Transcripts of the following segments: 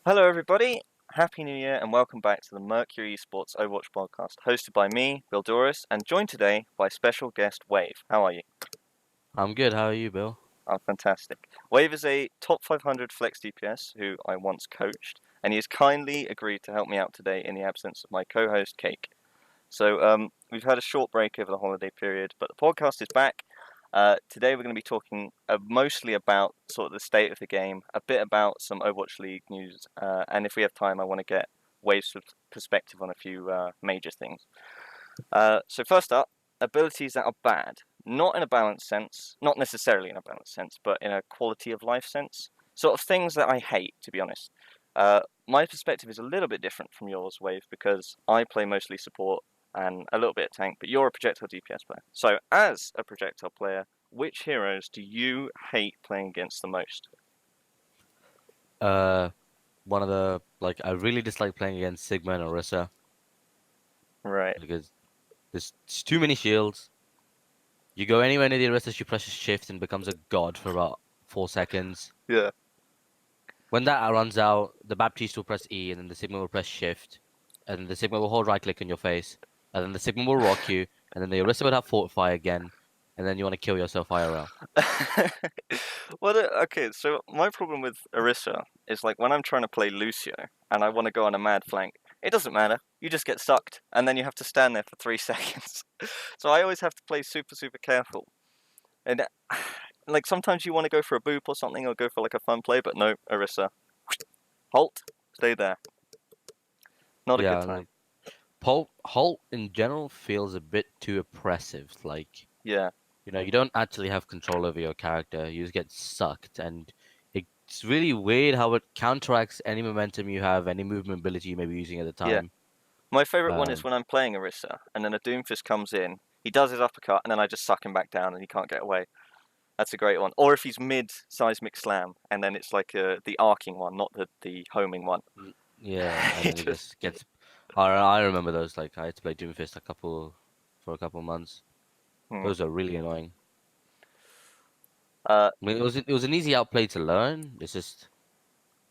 Hello, everybody. Happy New Year, and welcome back to the Mercury Esports Overwatch Podcast, hosted by me, Bildorious, and joined today by special guest Wave. How are you? I'm good. How are you, Bill? Oh, fantastic. Wave is a top 500 flex DPS who I once coached, and he has kindly agreed to help me out today in the absence of my co-host Cake. So we've had a short break over the holiday period, but the podcast is back. Today we're going to be talking mostly about sort of the state of the game, a bit about some Overwatch League news, and if we have time, I want to get Wave's perspective on a few major things. So first up, abilities that are bad, not in a balanced sense, not necessarily in a balanced sense, but in a quality of life sense. Sort of things that I hate, to be honest. My perspective is a little bit different from yours, Wave, because I play mostly support and a little bit of tank, but you're a projectile DPS player. So, as a projectile player, which heroes do you hate playing against the most? One of the I really dislike playing against Sigma and Orisa Right. because there's too many shields. You go anywhere near the Orisa, she presses shift and becomes a god for about 4 seconds. Yeah. When that runs out, the Baptiste will press E, and then the Sigma will press shift, and then the Sigma will hold right click on your face, and then the Sigma will rock you, and then the Orisa would have Fortify again, and then you want to kill yourself IRL. Well, okay, so my problem with Orisa is like when I'm trying to play Lucio and I want to go on a mad flank, it doesn't matter. You just get sucked, and then you have to stand there for 3 seconds. So I always have to play super careful. And like sometimes you want to go for a boop or something, or go for like a fun play, but no, Orisa, halt, stay there. Not a good time. Holt in general feels a bit too oppressive. Yeah. You don't actually have control over your character. You just get sucked, and it's really weird how it counteracts any momentum you have, any movement ability you may be using at the time. Yeah. My favourite one is Um, when I'm playing Orisa, and then a Doomfist comes in, he does his uppercut, and then I just suck him back down, and he can't get away. That's a great one. Or if he's mid-seismic slam, and then it's like the arcing one, not the homing one. yeah, and He then it just just gets. I remember those. Like I had to play Doomfist for a couple months. hmm. Those are really annoying. Uh, I mean, it was an easy outplay to learn. It's just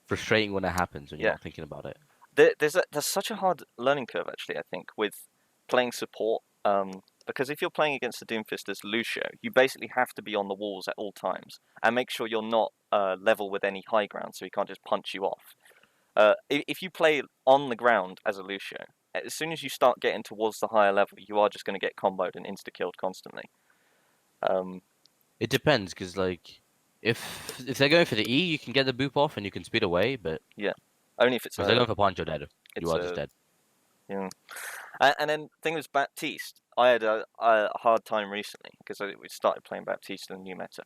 frustrating when it happens when you're yeah. not thinking about it. There's such a hard learning curve, actually, I think, with playing support. Because if you're playing against the Doomfist as Lucio, you basically have to be on the walls at all times and make sure you're not level with any high ground, so he can't just punch you off. If you play on the ground as a Lucio, as soon as you start getting towards the higher level, you are just going to get comboed and insta-killed constantly. It depends, because if they're going for the E, you can get the boop off and you can speed away, but Yeah, only if it's if they're going for punch, you're dead. You it's are just dead. yeah. And then the thing was Baptiste. I had a hard time recently because we started playing Baptiste in the new meta,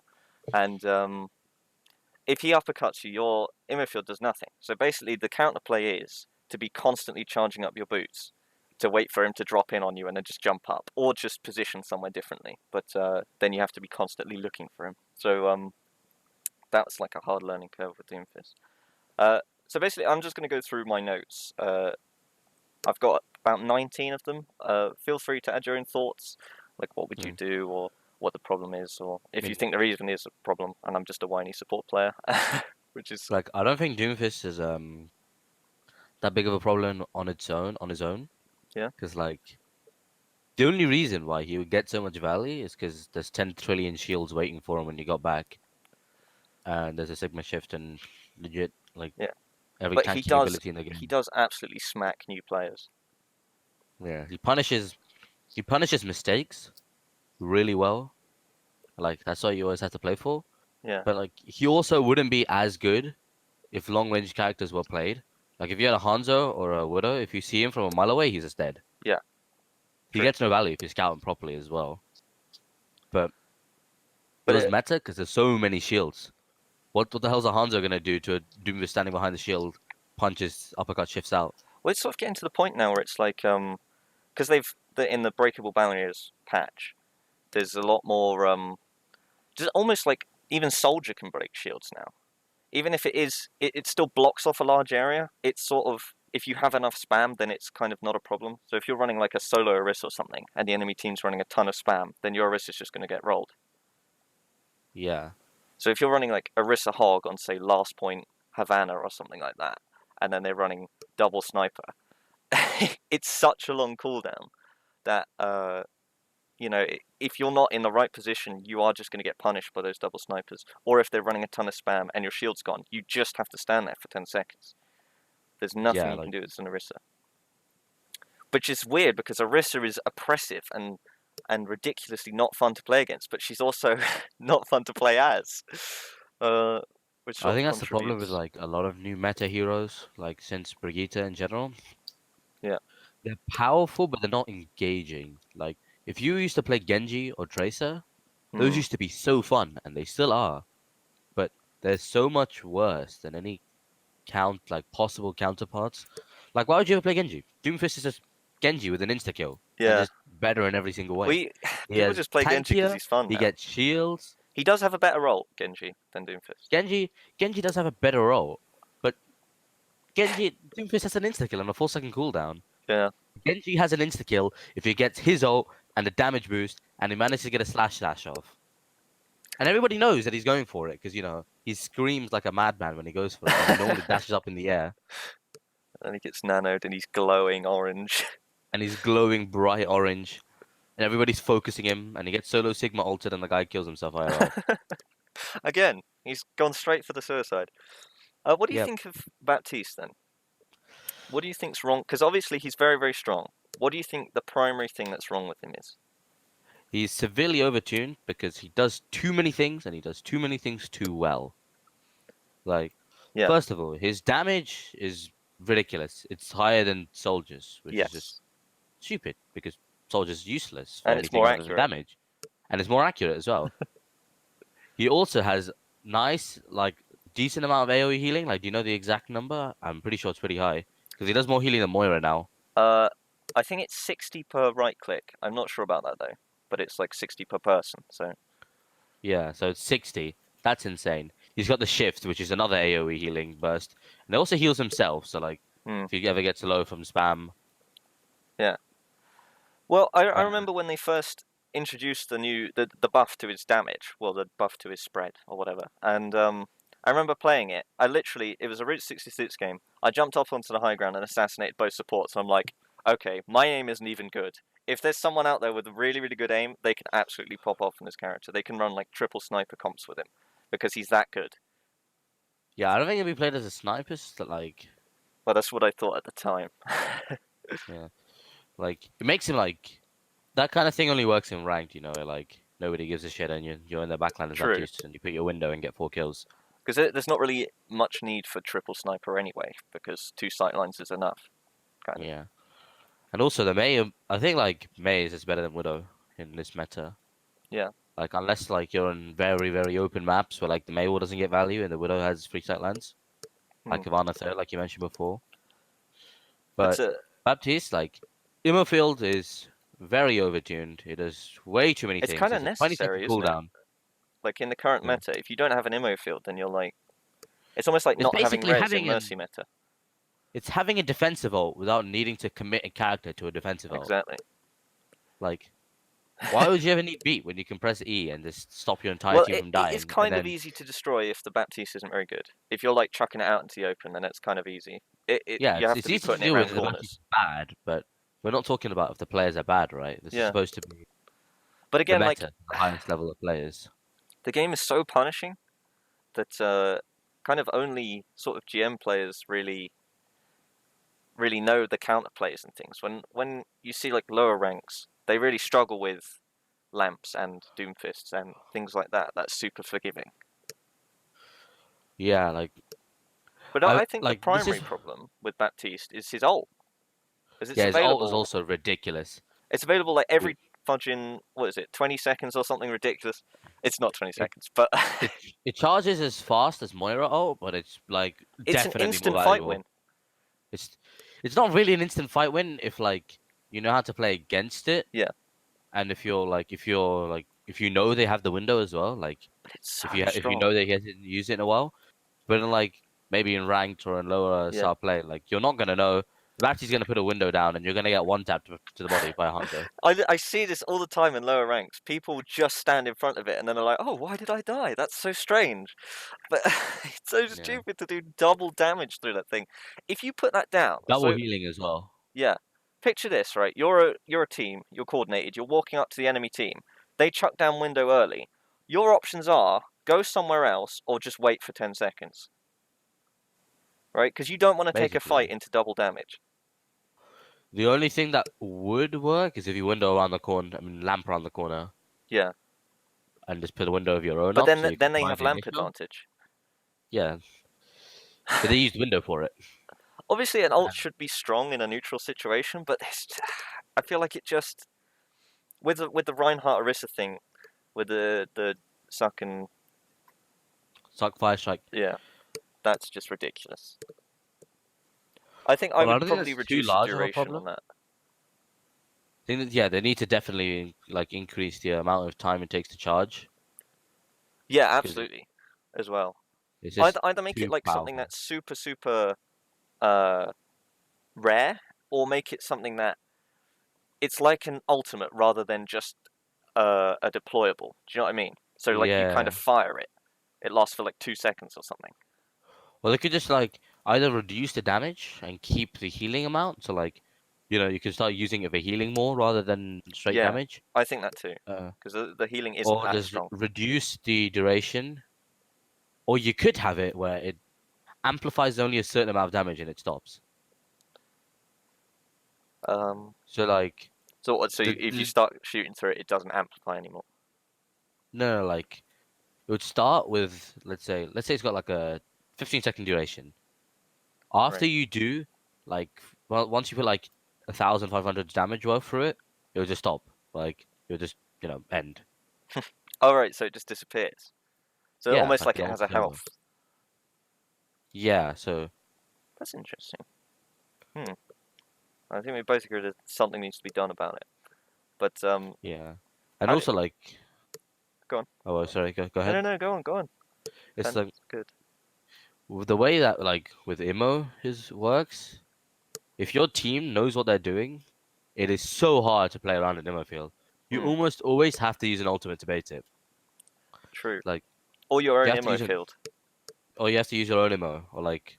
and if he uppercuts you, your infield does nothing. So basically, the counterplay is to be constantly charging up your boots to wait for him to drop in on you and then just jump up, or just position somewhere differently. But then you have to be constantly looking for him. So that's like a hard learning curve with Doomfist. So basically, I'm just going to go through my notes. I've got about 19 of them. Feel free to add your own thoughts, like what would you do, or what the problem is, or if you think there even is a problem, and I'm just a whiny support player, which is I don't think Doomfist is that big of a problem on his own. yeah, Because the only reason why he would get so much value is because there's 10 trillion shields waiting for him when you got back, and there's a Sigma shift and legit yeah. every But tanking ability in the he game. does absolutely smack new players. Yeah, he punishes mistakes really well. That's what you always have to play for. Yeah, But he also wouldn't be as good if long range characters were played. Like if you had a Hanzo or a Widow, if you see him from a mile away, he's just dead. yeah, He true. gets no value if you scout him properly as well. But it But was meta because there's so many shields. What the hell's a Hanzo gonna do to a Doom standing behind the shield, punches, uppercut, shifts out? well, it's sort of getting to the point now where it's like because in the breakable barriers patch, there's a lot more just almost like even Soldier can break shields now. Even if it still blocks off a large area. It's sort of, if you have enough spam, then it's kind of not a problem. So if you're running like a solo Orisa or something, and the enemy team's running a ton of spam, then your Orisa is just going to get rolled. Yeah. So if you're running like Orisa Hog on, say, Last Point Havana or something like that, and then they're running double sniper. It's such a long cooldown that if you're not in the right position, you are just going to get punished by those double snipers. Or if they're running a ton of spam and your shield's gone, you just have to stand there for 10 seconds. There's nothing you can do as an Orisa. Which is weird because Orisa is oppressive and ridiculously not fun to play against, but she's also not fun to play as. Which I think that's the problem with like a lot of new meta heroes, like since Brigitte in general. Yeah. They're powerful, but they're not engaging. Like, if you used to play Genji or Tracer, those used to be so fun, and they still are. But they're so much worse than any possible counterparts. Like, why would you ever play Genji? Doomfist is just Genji with an insta-kill. Yeah. And just better in every single way. People just play Genji because he's fun. He gets shields. He does have a better role, Genji, than Doomfist. Genji does have a better role, but Doomfist has an insta-kill and a 4-second cooldown. Yeah. Genji has an insta-kill if he gets his ult and a damage boost, and he manages to get a slash off. And everybody knows that he's going for it, because, he screams like a madman when he goes for it, and he normally dashes up in the air. And he gets nanoed, and he's glowing orange. And he's glowing bright orange, and everybody's focusing him, and he gets solo Sigma ulted, and the guy kills himself IRL. Again, he's gone straight for the suicide. What do you think of Baptiste, then? What do you think's wrong? Because obviously he's very, very strong. What do you think the primary thing that's wrong with him is? He's severely overtuned because he does too many things, and he does too many things too well. First of all, his damage is ridiculous. It's higher than Soldier's, which is just stupid, because Soldier's useless for anything other than damage. And it's more accurate as well. He also has nice, decent amount of AoE healing. Do you know the exact number? I'm pretty sure it's pretty high. Because he does more healing than Moira now. I think it's 60 per right click. I'm not sure about that, though. But it's 60 per person, so... Yeah, so it's 60. That's insane. He's got the shift, which is another AoE healing burst. And he also heals himself, so, if he ever gets low from spam... Yeah. Well, I remember when they first introduced the buff to his damage. Well, the buff to his spread, or whatever. And, I remember playing it. It was a Route 66 game. I jumped up onto the high ground and assassinated both supports. And I'm like, okay, my aim isn't even good. If there's someone out there with a really, really good aim, they can absolutely pop off on this character. They can run triple sniper comps with him because he's that good. Yeah, I don't think he'll be played as a sniper. Well, that's what I thought at the time. Yeah, it makes him that kind of thing only works in ranked. Nobody gives a shit, and you're in the backline as Baptiste, and you put your window and get 4 kills. Because there's not really much need for triple sniper anyway, because 2 sightlines is enough. Kind of. Yeah. And also the Mei, I think Mei is better than Widow in this meta. Yeah. Unless you're in very, very open maps where the Mei wall doesn't get value and the Widow has free sightlines. Like Ivana 3rd, like you mentioned before. But Baptiste, Immo Field is very overtuned. It does way too many things. It's kind of necessary, isn't cooldown. It? In the current meta, if you don't have an Immo Field, then you're it's almost like not having res in Mercy meta. It's having a defensive ult without needing to commit a character to a defensive ult. Exactly. Why would you ever need beat when you can press E and just stop your entire team from dying? It's kind of easy to destroy if the Baptiste isn't very good. If you're chucking it out into the open, then it's kind of easy. You have it's to be easy putting to it do around when the corners. Baptiste is bad, but we're not talking about if the players are bad, right? This is supposed to be but again, the meta, the highest level of players. The game is so punishing that kind of only sort of GM players really know the counter plays and things. When you see lower ranks, they really struggle with lamps and doomfists and things like that. That's super forgiving. Yeah, But I think the primary problem with Baptiste is his ult. His ult is also ridiculous. It's available every fudging 20 seconds or something ridiculous. It's not 20 seconds, but it charges as fast as Moira ult, but it's it's definitely an instant more fight valuable. win. It's not really an instant fight win if you know how to play against it. Yeah. And if you know they have the window as well, but it's so if you know they hasn't used it in a while, but maybe in ranked or in lower star play, you're not gonna know Baptiste's gonna put a window down, and you're gonna get one tap to the body by a hunter. I see this all the time in lower ranks. People just stand in front of it and then they're like, oh, why did I die? That's so strange. But it's so Yeah. stupid to do double damage through that thing. If you put that down, Double so healing as well. yeah, picture this, right? You're a team, you're coordinated, you're walking up to the enemy team. They chuck down window early. Your options are go somewhere else or just wait for 10 seconds. Right? Because you don't want to take a fight Basically. into double damage. The only thing that would work is if you window around the corner, I mean lamp around the corner, Yeah. and just put a window of your own But up, so you can then they fire have the lamp initial. advantage. Yeah, but they used window for it. Obviously, an ult should be strong in a neutral situation, but I feel like it just with the Reinhardt Orisa thing, with the suck and Suck fire strike. yeah, that's just ridiculous. I think I Well, I would don't think probably that's too reduce the large of a duration problem. on that. I think that, yeah, they need to definitely like increase the amount of time it takes to charge. Yeah, 'Cause absolutely, as well. it's just Either make it too like something powerful. that's super rare, or make it something that it's like an ultimate rather than just a deployable. Do you know what I mean? So like you kind Yeah. of fire it. It lasts for like 2 seconds or something. Well, they could just like either reduce the damage and keep the healing amount, so like, you can start using it for healing more rather than straight Yeah, damage. I think that too, Uh, because the healing isn't or that just strong. reduce the duration. Or you could have it where it amplifies only a certain amount of damage and it stops. So like So if you start shooting through it, it doesn't amplify anymore. no, like it would start with let's say it's got like a 15-second duration. After Right. you do like once you put like 1,500 damage worth through it, it'll just stop. Like it'll just end. Oh, right, so it just disappears. So Yeah, almost like like the it ult has a is over. health. Yeah, so That's interesting. I think we both agree that something needs to be done about it. But yeah, and how also like go on. oh sorry, go ahead. No, go on. It's That's like good. the way that like with Immo his works. If your team knows what they're doing, it is so hard to play around in Immo field. You Hmm, almost always have to use an ultimate to bait it. true. Like Or your you own have to ammo use it, field. or you have to use your own Immo, or like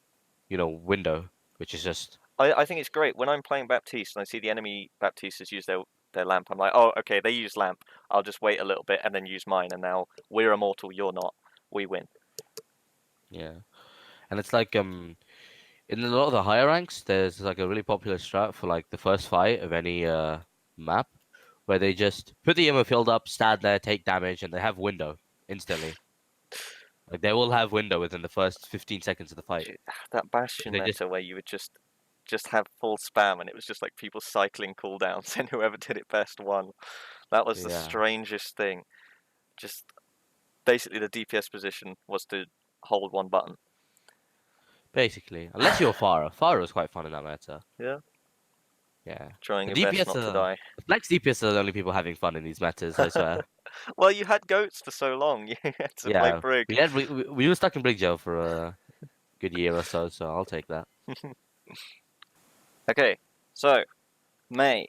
window, which is just I think it's great when I'm playing Baptiste and I see the enemy Baptistes use their lamp. I'm like, oh, okay, they use lamp. I'll just wait a little bit and then use mine. And now we're immortal. You're not. We win. yeah. And it's like in a lot of the higher ranks, there's like a really popular strat for like the first fight of any map, where they just put the Immo field up, stand there, take damage, and they have window instantly. Like they will have window within the first 15 seconds of the fight. Dude, that Bastion They just meta where you would just have full spam and it was just like people cycling cooldowns and whoever did it best won. That was the yeah. strangest thing. Just basically the DPS position was to hold one button. Basically, unless you're Pharah. Pharah was quite fun in that meta. Yeah. Yeah. Trying The your best DPS not to die. the Flex DPS are the only people having fun in these metas, I swear. Well, you had goats for so long. You had to play Yeah. Brig. We were stuck in Brig Jail for a good year or so I'll take that. Okay, so May.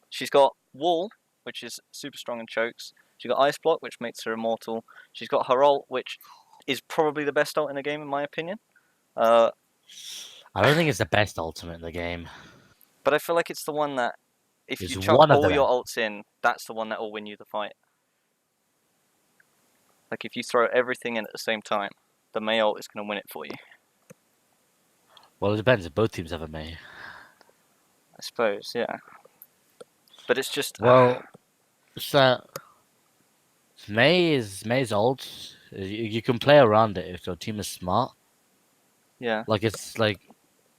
She's got Wall, which is super strong and chokes. She's got Ice Block, which makes her immortal. She's got her ult, which is probably the best ult in the game, in my opinion. I don't think it's the best ultimate in the game. But I feel like it's the one that, if It's you chuck one of all the your best. ults in, that's the one that will win you the fight. Like if you throw everything in at the same time, the May ult is going to win it for you. Well, it depends if both teams have a May. I suppose, yeah. But it's just Well, it's that May's ult. You can play around it if your team is smart. yeah. Like it's like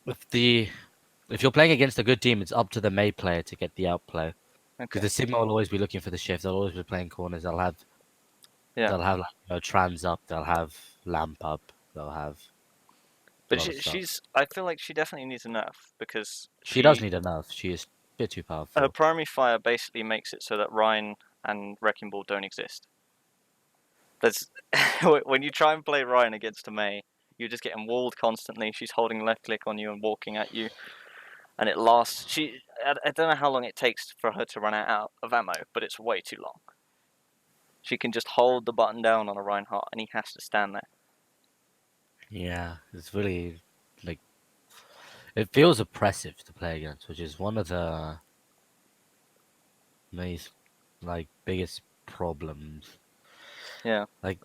if you're playing against a good team, it's up to the May player to get the outplay. Because Okay. the Sigma will always be looking for the shift. They'll always be playing corners. Yeah. They'll have like trans up. They'll have lamp up. They'll have a But lot of stuff. I feel like she definitely needs a nerf because She does need enough. She is a bit too her powerful. primary fire basically makes it so that Ryan and Wrecking Ball don't exist. That's when you try and play Ryan against a May, you're just getting walled constantly. She's holding left click on you and walking at you. and it lasts. I don't know how long it takes for her to run out of ammo, but it's way too long. She can just hold the button down on a Reinhardt, and he has to stand there. Yeah, it's really like it feels oppressive to play against, which is one of the most biggest problems. Yeah. Like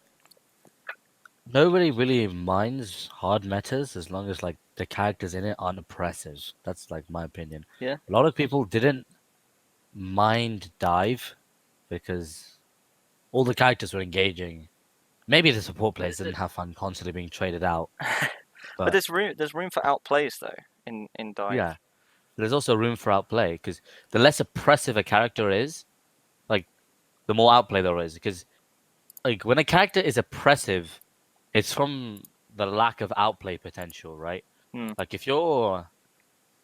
nobody really minds hard metas as long as like the characters in it aren't oppressive. That's like my opinion. Yeah. A lot of people didn't mind dive because all the characters were engaging. Maybe the support players didn't have fun constantly being traded out. But there's room for outplays though in dive. Yeah, there's also room for outplay because the less oppressive a character is, like the more outplay there is. Because like when a character is oppressive, it's from the lack of outplay potential, right? Like if you're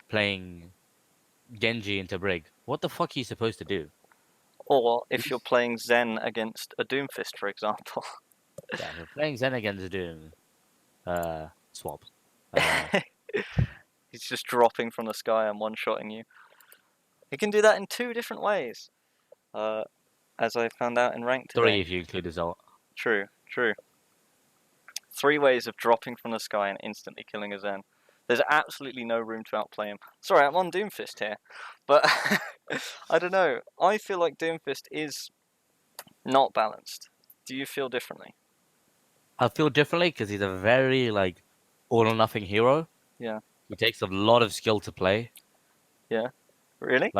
playing Genji into Brig, what the fuck are you supposed to do? Or if you're playing Zen against a Doomfist, for example. Yeah, if you're playing Zen against Doom, swap. He's just dropping from the sky and one-shotting you. He can do that in 2 different ways, as I found out in ranked today. 3 if you include his ult. True. 3 ways of dropping from the sky and instantly killing a Zen. There's absolutely no room to outplay him. Sorry, I'm on Doomfist here, but I don't know. I feel like Doomfist is not balanced. Do you feel differently? I feel differently because he's a very all or nothing hero. Yeah. He takes a lot of skill to play. Yeah. Really?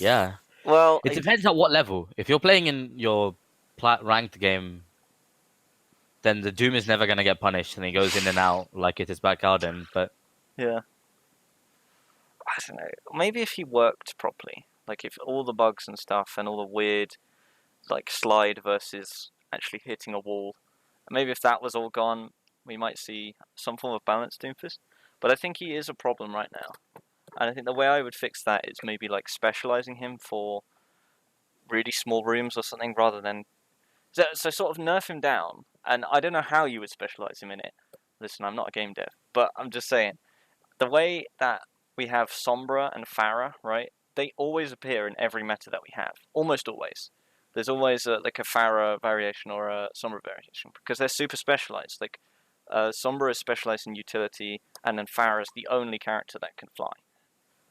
Yeah. Well, It depends on what level. If you're playing in your ranked game, then the Doom is never gonna get punished, and he goes in and out like it is back garden. But yeah. I don't know. Maybe if he worked properly, like if all the bugs and stuff and all the weird, slide versus actually hitting a wall, maybe if that was all gone, we might see some form of balanced Doomfist. But I think he is a problem right now. And I think the way I would fix that is maybe specializing him for really small rooms or something rather than... So sort of nerf him down. And I don't know how you would specialize him in it. Listen, I'm not a game dev. But I'm just saying, the way that we have Sombra and Pharah, right? They always appear in every meta that we have. Almost always. There's always a Pharah variation or a Sombra variation. Because they're super specialized. Sombra is specialized in utility, and then Pharah is the only character that can fly,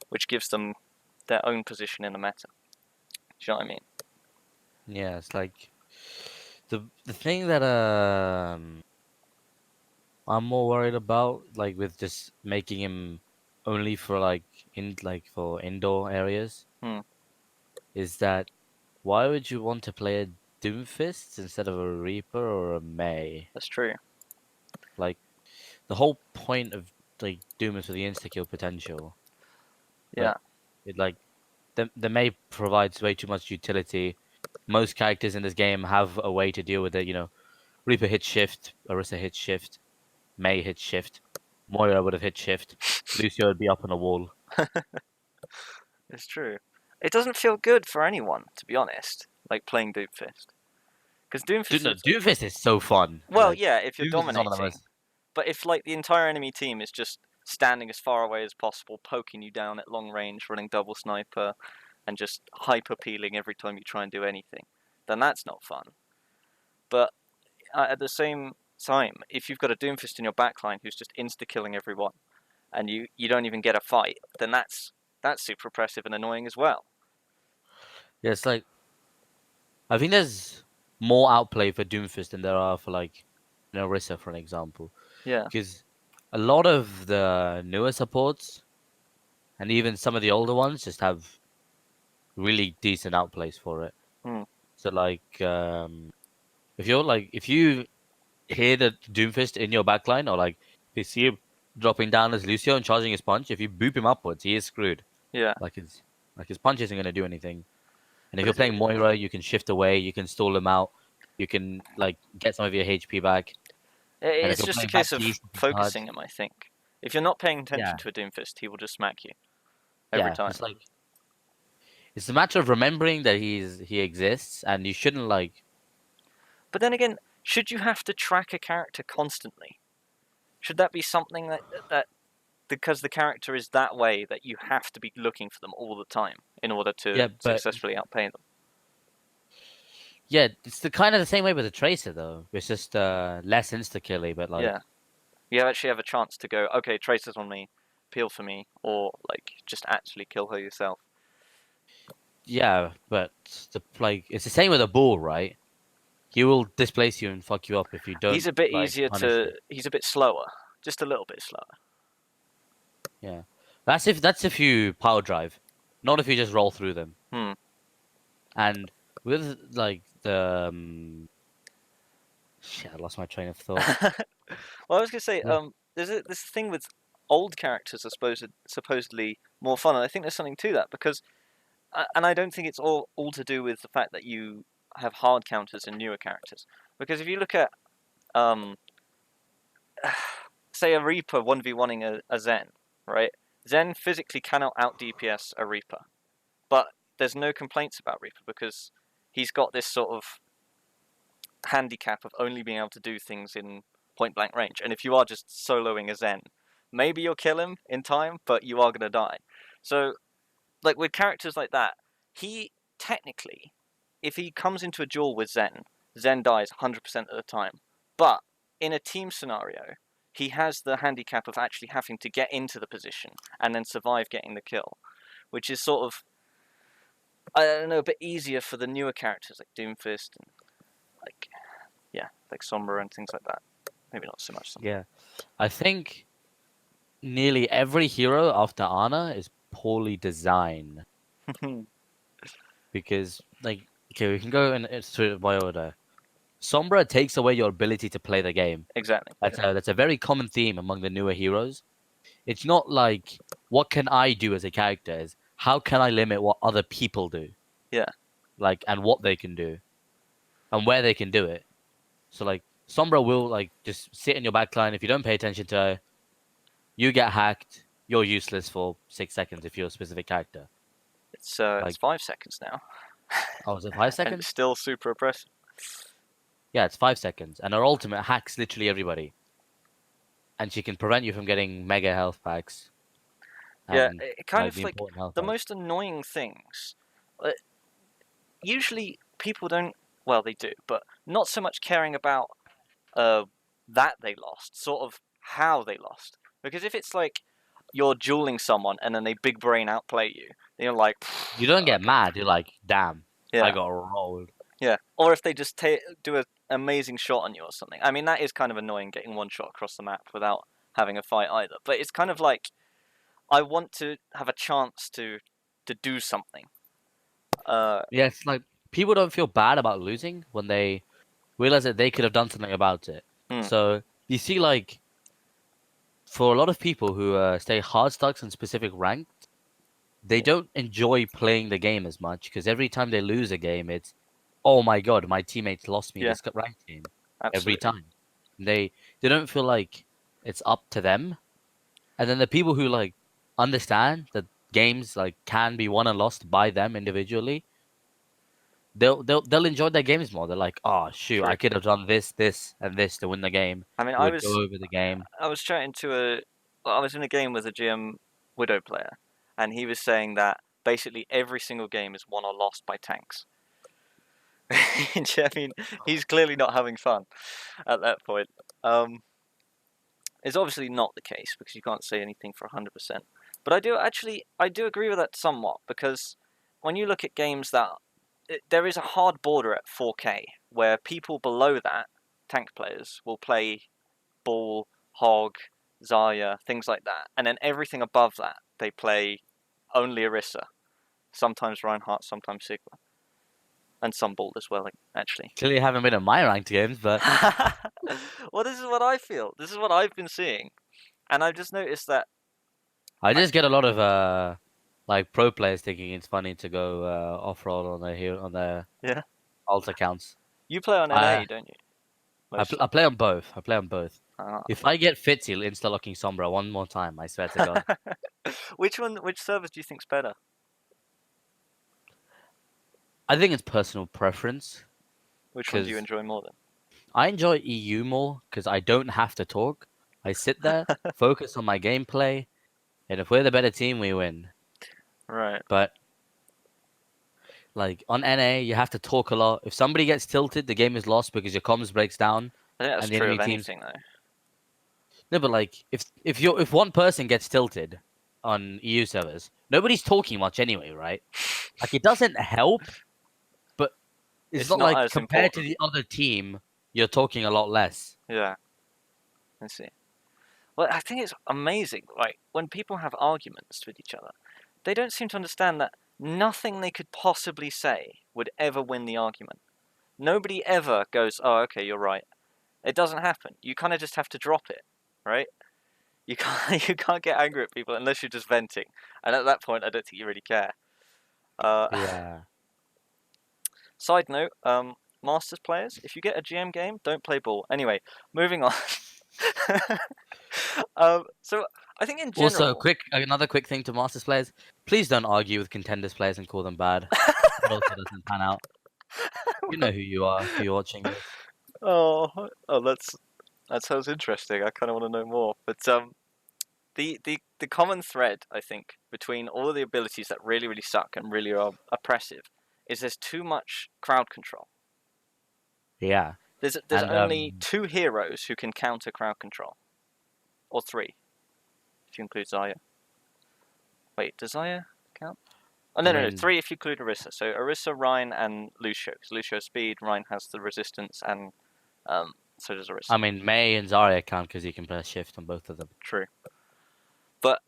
which gives them their own position in the meta. Do you know what I mean? yeah, it's like the thing that I'm more worried about, with just making him only for for indoor areas, is that why would you want to play a Doomfist instead of a Reaper or a Mei? That's true. The whole point of Doom is for the insta kill potential. Yeah. The Mei provides way too much utility. Most characters in this game have a way to deal with it. Reaper hits shift, Orisa hits shift, Mei hits shift, Moira would have hit shift, Lucio would be up on a wall. It's true. It doesn't feel good for anyone, to be honest, playing Doomfist. Because Doomfist is so fun. Well, yeah, if you're Doomfist is dominating. But if the entire enemy team is just standing as far away as possible, poking you down at long range, running double sniper, and just hyper peeling every time you try and do anything, then that's not fun. But at the same time, if you've got a Doomfist in your backline who's just insta killing everyone, and you don't even get a fight, then that's super oppressive and annoying as well. Yeah, it's I think there's more outplay for Doomfist than there are for Orisa, for an example. Yeah. Because a lot of the newer supports, and even some of the older ones, just have really decent outplays for it. So if you hear the Doomfist in your backline, or if you see him dropping down as Lucio and charging his punch, if you boop him upwards, he is screwed. Yeah. His punch isn't going to do anything. And if you're playing Moira, you can shift away, you can stall him out, you can get some of your HP back. It's just a case of focusing him, I think. If you're not paying attention to a Doomfist, he will just smack you every time. It's a matter of remembering that he exists, and you shouldn't But then again, should you have to track a character constantly? Should that be something that because the character is that way that you have to be looking for them all the time in order to Yeah, but successfully outplay them. yeah, it's the kind of the same way with the Tracer though. It's just less insta-killy, but like Yeah. You actually have a chance to go, okay, Tracer's on me, peel for me, or like just actually kill her yourself. yeah, but it's the same with a bull, right? He will displace you and fuck you up if you don't. He's a bit like, easier punish to. it. He's a bit slower, just a little bit slower. Yeah, that's if you power drive, not if you just roll through them. And with like the shit, I lost my train of thought. Well, I was gonna say, there's this thing with old characters are supposedly more fun, and I think there's something to that because, and I don't think it's all to do with the fact that you have hard counters in newer characters. Because if you look at, say a Reaper 1v1ing a Zen, right? Zen physically cannot out DPS a Reaper, but there's no complaints about Reaper because he's got this sort of handicap of only being able to do things in point blank range. And if you are just soloing a Zen, maybe you'll kill him in time, but you are going to die. So, like with characters like that, he technically, if he comes into a duel with Zen, Zen dies 100% of the time. But in a team scenario, he has the handicap of actually having to get into the position and then survive getting the kill, which is sort of, I don't know, a bit easier for the newer characters like Doomfist and like Sombra and things like that. Maybe not so much Sombra. Yeah, I think nearly every hero after Ana is poorly designed because, like, okay, we can go through it by order. Sombra takes away your ability to play the game. Exactly. That's a very common theme among the newer heroes. It's not like what can I do as a character, is how can I limit what other people do? Yeah. Like, and what they can do, and where they can do it. So like Sombra will like just sit in your backline. If you don't pay attention to her, you get hacked. You're useless for 6 seconds if you're a specific character. It's 5 seconds now. Oh, is it 5 And seconds? it's still super oppressive. Yeah, it's 5 seconds, and her ultimate hacks literally everybody, and she can prevent you from getting mega health packs. Yeah, and, it kind of the like important health the packs. most annoying things. Usually people don't. Well, they do, but not so much caring about that they lost, sort of how they lost. Because if it's like you're dueling someone and then they big brain outplay you, then you're like, You don't get mad. You're like, damn, yeah, I got rolled. yeah. Or if they just do an amazing shot on you or something. I mean, that is kind of annoying getting one shot across the map without having a fight either. But it's kind of like I want to have a chance to do something. Yeah, it's like people don't feel bad about losing when they realize that they could have done something about it. So you see, like, for a lot of people who stay hard stuck in specific ranks, they don't enjoy playing the game as much because every time they lose a game, it's, oh my god, my teammates lost me this ranked game. Absolutely. Every time. They don't feel like it's up to them. And then the people who like understand that games like can be won and lost by them individually, they'll enjoy their games more. They're like, oh shoot, True. I could have done this, and this to win the game. I mean, I would go over the game. I was chatting to I was in a game with a GM Widow player, and he was saying that basically every single game is won or lost by tanks. I mean, he's clearly not having fun at that point. It's obviously not the case because you can't say anything for 100%. But I do agree with that somewhat because when you look at games that there is a hard border at 4K where people below that, tank players, will play Bull, Hog, Zarya, things like that. And then everything above that, they play only Orisa. Sometimes Reinhardt, sometimes Sigma. And some Bull as well, actually. Clearly haven't been in my ranked games, but Well, this is what I feel. This is what I've been seeing. And I've just noticed that I just get a lot of like pro players thinking it's funny to go off road on their alt accounts. you play on NA, don't you? I play on both. Ah. If I get Fitzy insta locking Sombra one more time, I swear to God. Which service do you think's better? I think it's personal preference. Which one do you enjoy more then? I enjoy EU more because I don't have to talk. I sit there, focus on my gameplay, And if we're the better team, we win. Right. But like on NA, you have to talk a lot. If somebody gets tilted, the game is lost because your comms breaks down, I think that's and the true enemy of teams. anything, though. No, but like if one person gets tilted on EU servers, nobody's talking much anyway, right? Like it doesn't help, but it's not not like as compared to important. the other team, you're talking a lot less. Yeah. Let's see. Well, I think it's amazing. Like when people have arguments with each other, they don't seem to understand that nothing they could possibly say would ever win the argument. Nobody ever goes, "Oh, okay, you're right." It doesn't happen. You kind of just have to drop it, right? You can't you can't get angry at people unless you're just venting, and at that point, I don't think you really care. Yeah. Side note, Masters players, if you get a GM game, don't play ball. Anyway, moving on. So I think in general. Also, another quick thing to Masters players: please don't argue with contenders players and call them bad. It also doesn't pan out. You know who you are if you're watching this. Oh, that sounds interesting. I kind of want to know more. But the common thread I think between all of the abilities that really really suck and really are oppressive is there's too much crowd control. Yeah. There's And, only 2 heroes who can counter crowd control, or 3, if you include Zarya. Wait, does Zarya count? Oh no, 3 if you include Orisa. So Orisa, Ryan, and Lucio. Because Lucio has speed, Ryan has the resistance, and so does Orisa. I mean, Mei and Zarya count because you can press shift on both of them. True. But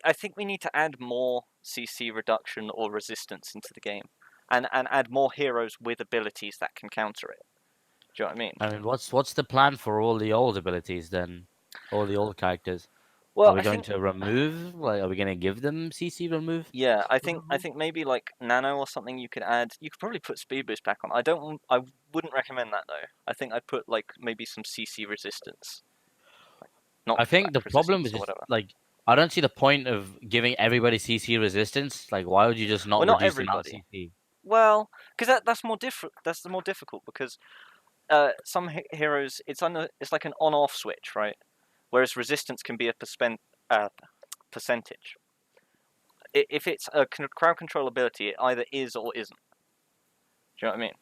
I think we need to add more CC reduction or resistance into the game, and add more heroes with abilities that can counter it. Do you know what I mean? I mean, what's the plan for all the old abilities then? All the old characters. Well, Are we I going think to remove? Like, are we going to give them CC remove? yeah, I think maybe like Nano or something you could add. You could probably put speed boost back on. I wouldn't recommend that though. I think I'd put like maybe some CC resistance. Not I think the problem is or just whatever. like I don't see the point of giving everybody CC resistance. Like, why would you just not Well, not reduce the amount of everybody. CC? Well, because that's more different. That's the more difficult because some heroes it's like an on-off switch, right? Whereas resistance can be a percentage. If it's a crowd control ability, it either is or isn't. Do you know what I mean?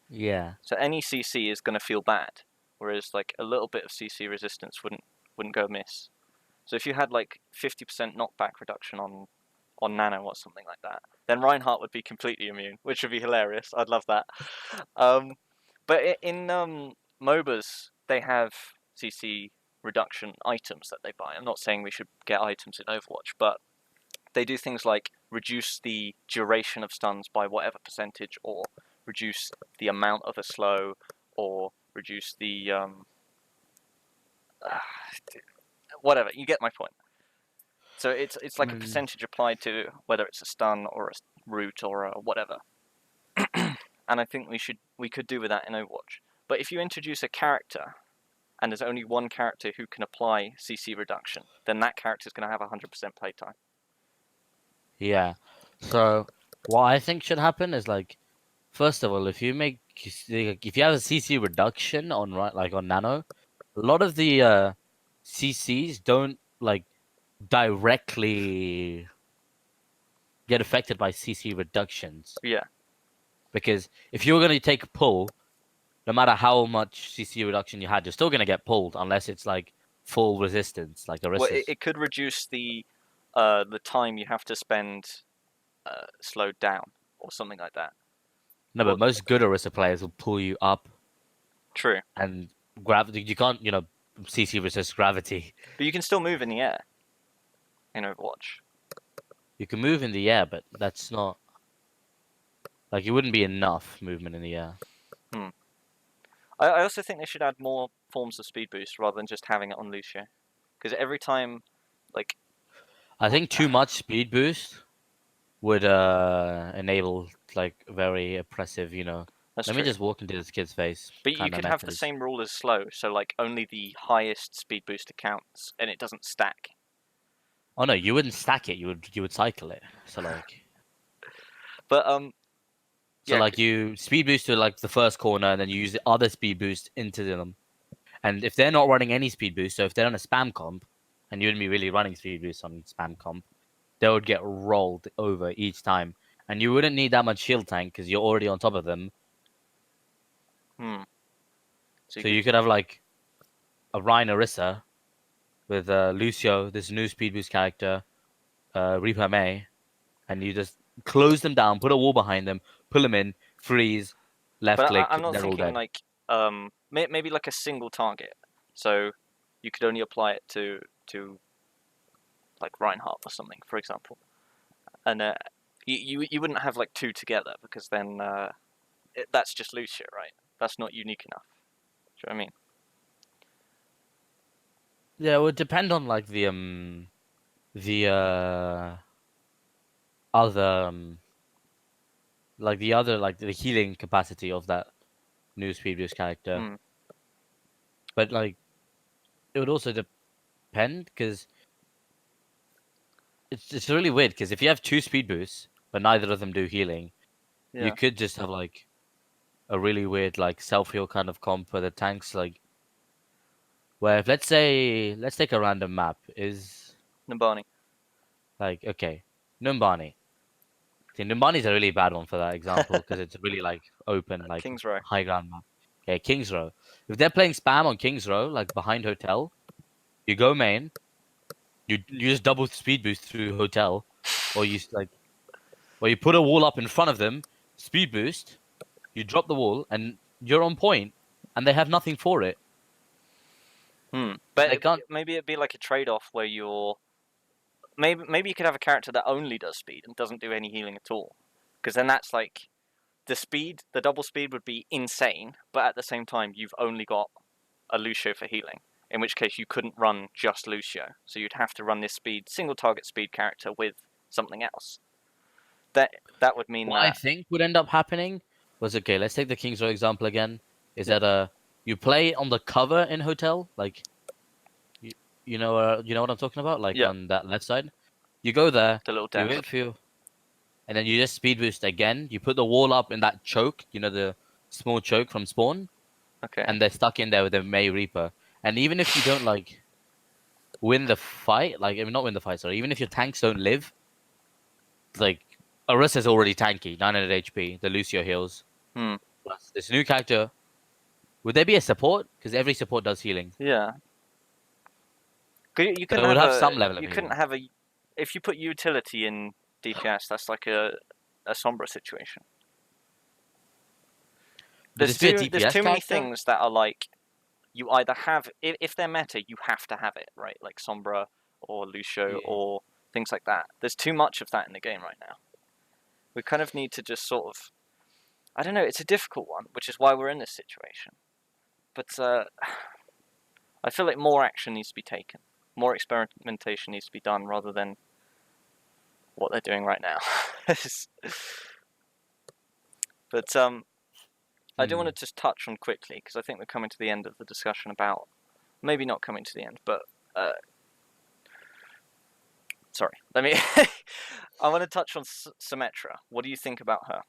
Yeah. So any CC is going to feel bad, whereas like a little bit of CC resistance wouldn't go amiss. So if you had like 50% knockback reduction on Nano or something like that, then Reinhardt would be completely immune, which would be hilarious. I'd love that. But in MOBAs, they have CC reduction items that they buy. I'm not saying we should get items in Overwatch, but they do things like reduce the duration of stuns by whatever percentage, or reduce the amount of a slow, or reduce the whatever. You get my point. So it's like a percentage applied to whether it's a stun or a root or a whatever. And I think we could do with that in Overwatch. But if you introduce a character and there's only one character who can apply CC reduction, then that character is going to have 100% playtime. Yeah. So what I think should happen is like, first of all, if you have a CC reduction on Nano, a lot of the CCs don't like directly get affected by CC reductions. Yeah. Because if you're going to take a pull, no matter how much CC reduction you had, you're still going to get pulled unless it's like full resistance, like Orisa's. Well, it could reduce the time you have to spend slowed down or something like that. No, but most good Orisa players will pull you up. True. And gravity, you can't, CC resist gravity. But you can still move in the air in Overwatch. You can move in the air, but that's not like it wouldn't be enough movement in the air. I also think they should add more forms of speed boost rather than just having it on Lucio, because every time, like, I think too much speed boost would enable like very oppressive, that's Let true. me just walk into this kid's face. But you could have the same rule as slow, so like only the highest speed booster counts, and it doesn't stack. Oh no, you wouldn't stack it. You would cycle it. So like. But So yeah. like you speed boost to like the first corner, and then you use the other speed boost into them. And if they're not running any speed boost, so if they're on a spam comp, and you wouldn't be really running speed boost on spam comp, they would get rolled over each time. And you wouldn't need that much shield tank because you're already on top of them. Hmm. So you could have like a Ryan Orisa with Lucio, this new speed boost character, Reaper May, and you just close them down, put a wall behind them, pull them in, freeze, left But click, I'm not they're all thinking dead. like maybe like a single target, so you could only apply it to like Reinhardt or something, for example, and you wouldn't have like two together because then that's just Lucio, right? That's not unique enough. Do you know what I mean? Yeah, it would depend on like the other like the other like the healing capacity of that new speed boost character. Hmm. But like it would also depend because it's really weird because if you have two speed boosts but neither of them do healing, you Yeah. could just have like a really weird like self heal kind of comp where the tanks like where if let's take a random map is Nabani. like okay Numbani. See, Numbani's a really bad one for that example because it's really like open like King's Row. high ground map. Okay, Kings Row. If they're playing spam on Kings Row like behind hotel, you go main, you just double speed boost through hotel, or you put a wall up in front of them, speed boost, you drop the wall, and you're on point, and they have nothing for it. Hmm. They But can't. maybe it'd be like a trade-off where maybe you could have a character that only does speed and doesn't do any healing at all, because then that's like the double speed would be insane, but at the same time you've only got a Lucio for healing. In which case you couldn't run just Lucio, so you'd have to run this single target speed character with something else. That would mean What I that think would end up happening was okay. Let's take the Kings Row example again. Is Yeah. that you play on the cover in hotel, like you, you know what I'm talking about, like Yeah. on that left side. You go there, the little you den. wait for you, and then you just speed boost again. You put the wall up in that choke, the small choke from spawn, Okay. and they're stuck in there with a May Reaper. And even if you don't like win the fight, like I mean, not win the fight, sorry, even if your tanks don't live, like Orisa's already tanky, 900 HP. The Lucio heals. Hmm. Plus this new character. Would there be a support? Because every support does healing. Yeah. You So couldn't it would have have some level of you healing. couldn't have a if you put utility in DPS, that's like a Sombra situation. But There's just be a there's DPS too many character? things that are like you either have if they're meta, you have to have it, right? Like Sombra or Lucio Yeah. or things like that. There's too much of that in the game right now. We kind of need to just sort of I don't know, it's a difficult one, which is why we're in this situation. But I feel like more action needs to be taken. More experimentation needs to be done rather than what they're doing right now. But I do want to just touch on quickly because I think we're coming to the end of the discussion about maybe not coming to the end, but sorry. Let me. I want to touch on Symmetra. What do you think about her?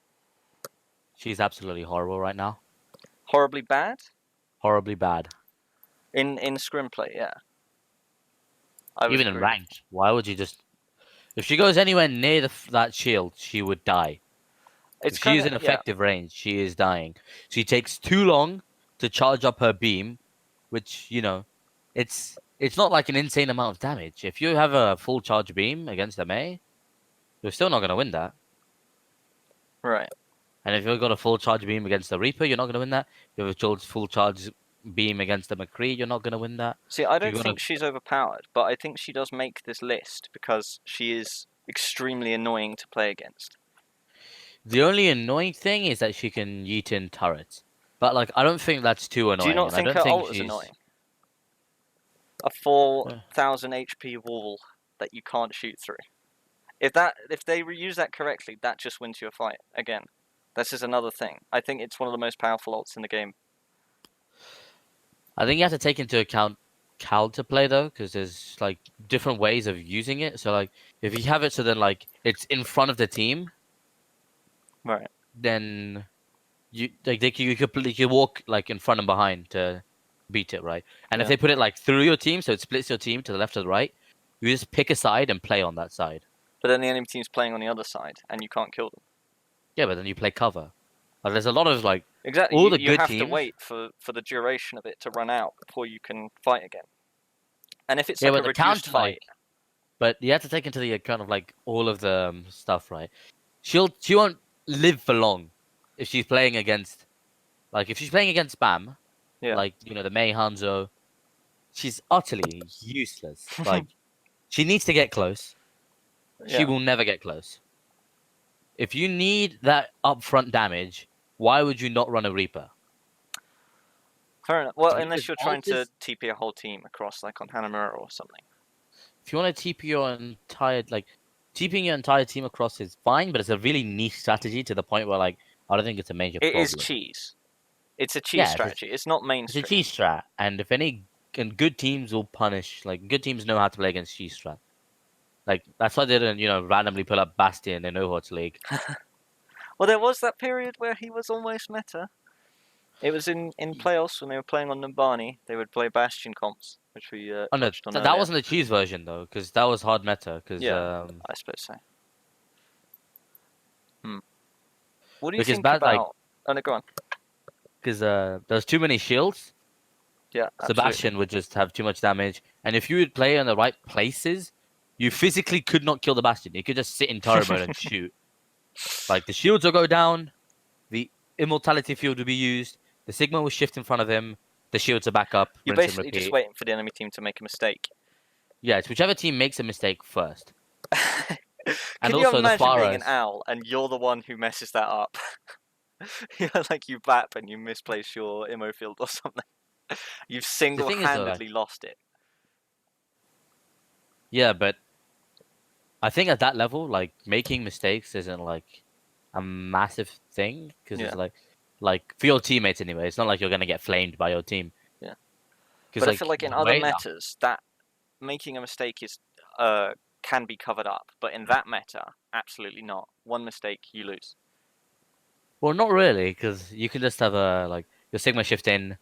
She's absolutely horrible right now. Horribly bad Horribly bad. in scrim play, yeah. Even in ranked. Why would you just? If she goes anywhere near that shield, she would die. It's If she is in yeah. effective range, she is dying. She takes too long to charge up her beam, which it's not like an insane amount of damage. If you have a full charge beam against a Mei, you're still not gonna win that. Right. And if you've got a full charge beam against the Reaper, you're not gonna win that. If you have a full charge beam against the McCree, you're not gonna win that. See, I don't think she's overpowered, but I think she does make this list because she is extremely annoying to play against. The only annoying thing is that she can yeet in turrets. But like I don't think that's too annoying. Do you not think her ult is annoying? A 4,000 HP wall that you can't shoot through. If they reuse that correctly, that just wins you a fight. Again, this is another thing. I think it's one of the most powerful ults in the game. I think you have to take into account counterplay though, because there's like different ways of using it. So like if you have it so then like it's in front of the team, right? Then you could walk like in front and behind to beat it, right? And if Yeah. they put it like through your team, so it splits your team to the left or the right, you just pick a side and play on that side. But then the enemy team's playing on the other side, and you can't kill them. Yeah, but then you play cover. Like, there's a lot of like Exactly. all the You good have teams. to wait for the duration of it to run out before you can fight again. And if it's Yeah, like a but the reduced counter, fight, like, but you have to take into the account of like all of the stuff, right? She won't live for long if she's playing against Bam, yeah, like the Mei Hanzo. She's utterly useless. Like she needs to get close. She yeah, will never get close. If you need that upfront damage, why would you not run a Reaper? fair enough. Well, Because unless you're trying to TP a whole team across, like on Hanamura or something. if you want to TP your entire TPing your entire team across is fine, but it's a really niche strategy to the point where like I don't think it's a major It problem. is cheese. It's a cheese strategy. It's not It's mainstream. a cheese strat, and good teams will punish. Like good teams know how to play against cheese strat. Like that's why they didn't randomly pull up Bastion in Overwatch League. Well, there was that period where he was almost meta. It was in playoffs when they were playing on Numbani. They would play Bastion comps, which we Oh no, touched on that earlier. wasn't the cheese version though, because that was hard meta. Because Yeah, I suppose so. What do you Because think bad, like- about? Oh no, go on. because there's too many shields. Yeah, Sebastian would just have too much damage, and if you would play in the right places, you physically could not kill the Bastion. You could just sit in turret mode and shoot. Like the shields will go down, the immortality field will be used, the Sigma will shift in front of him, the shields are back up. You're rinse and basically repeat. just waiting for the enemy team to make a mistake. Yeah, it's whichever team makes a mistake first. And Can you also the imagine being an Pharos. owl and you're the one who messes that up? Like you bap and you misplace your immo field or something. You've single-handedly lost it. Yeah, but I think at that level, like making mistakes isn't like a massive thing because it's like for your teammates anyway. It's not like you're gonna get flamed by your team. Yeah. But I feel like in other metas, that making a mistake is can be covered up, but in that meta, absolutely not. One mistake, you lose. Well, not really, because you can just have your Sigma shift in,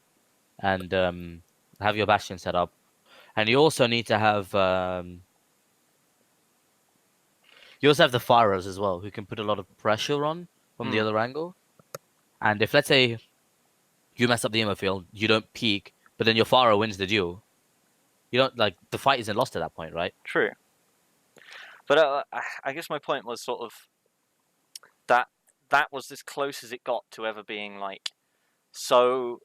and have your Bastion set up, and you also need to have you also have the Pharos as well, who can put a lot of pressure on from the other angle. And if let's say you mess up the ammo field, you don't peek, but then your Pharo wins the duel. You don't the fight isn't lost at that point, right? True. But I guess my point was sort of that was as close as it got to ever being like so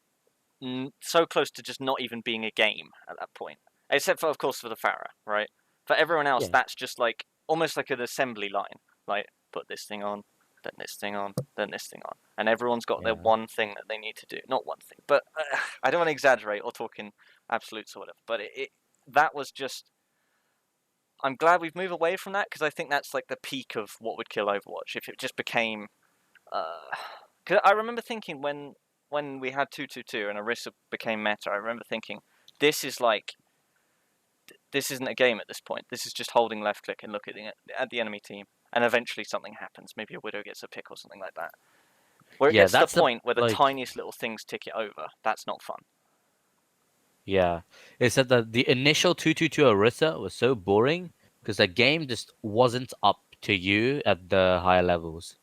close to just not even being a game at that point. Except for, of course, for the Farah, right? For everyone else, that's just like almost like an assembly line. Like, put this thing on, then this thing on, then this thing on. And everyone's got their one thing that they need to do. Not one thing, but I don't want to exaggerate or talk in absolutes or whatever. But that was just... I'm glad we've moved away from that, because I think that's like the peak of what would kill Overwatch. If it just became... Because I remember thinking when we had 2-2-2 and Orisa became meta, I remember thinking, this is like... This isn't a game at this point. This is just holding left click and looking at the enemy team. And eventually something happens. Maybe a Widow gets a pick or something like that. Where it gets to the point where the tiniest little things tick it over. That's not fun. Yeah. It said that the initial 2-2-2 Orisa was so boring because the game just wasn't up to you at the higher levels.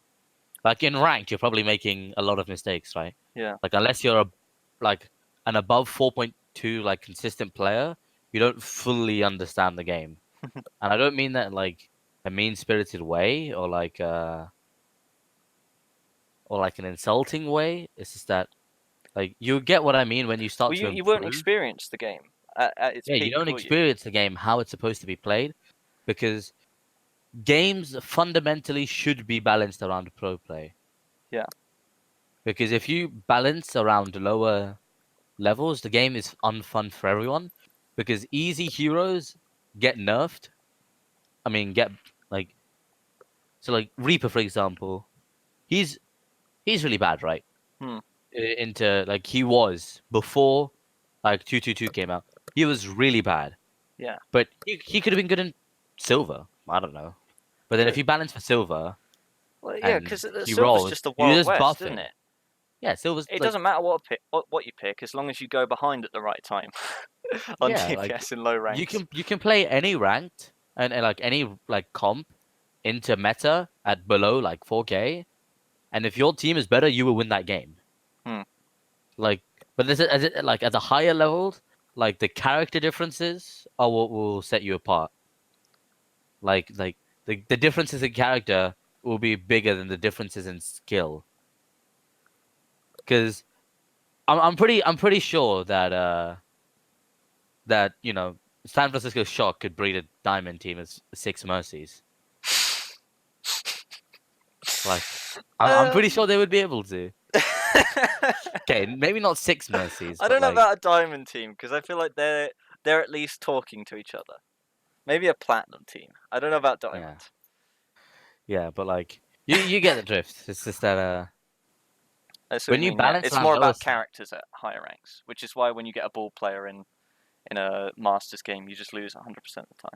Like in ranked, you're probably making a lot of mistakes, right? Yeah. Like unless you're an above 4.2 consistent player, you don't fully understand the game. And I don't mean that in like a mean-spirited way or like an insulting way. It's just that like you get what I mean when you start to you won't experience the game at its peak. You don't experience the game how it's supposed to be played, because games fundamentally should be balanced around pro play. Yeah. Because if you balance around lower levels, the game is unfun for everyone. Because easy heroes get nerfed. I mean, Reaper, for example, he's really bad, right? He was before 2-2-2 came out. He was really bad. Yeah. But he could have been good in silver. I don't know. But then if you balance for silver, well, yeah, because he silver's rolls, just the Wild just West, buffing. isn't it? Yeah, silver's It like doesn't matter what you pick, as long as you go behind at the right time on yeah, like DPS in low ranks. you can play any ranked and like any like comp into meta at below like 4K, and if your team is better, you will win that game. Hmm. Like, but like at the higher levels, like the character differences are what will set you apart. Like the differences in character will be bigger than the differences in skill. Because I'm pretty sure that that San Francisco Shock could breed a diamond team as Six Mercies. Like I'm pretty Um, sure they would be able to. Okay, maybe not Six Mercies, I but don't know like about a diamond team because I feel like they're at least talking to each other. Maybe a platinum team. I don't know about yeah, diamond. yeah, but like you get the drift. It's just that That's what when you you mean. Yeah, balance it's around more about those, characters at higher ranks, which is why when you get a ball player in a Masters game, you just lose 100% of the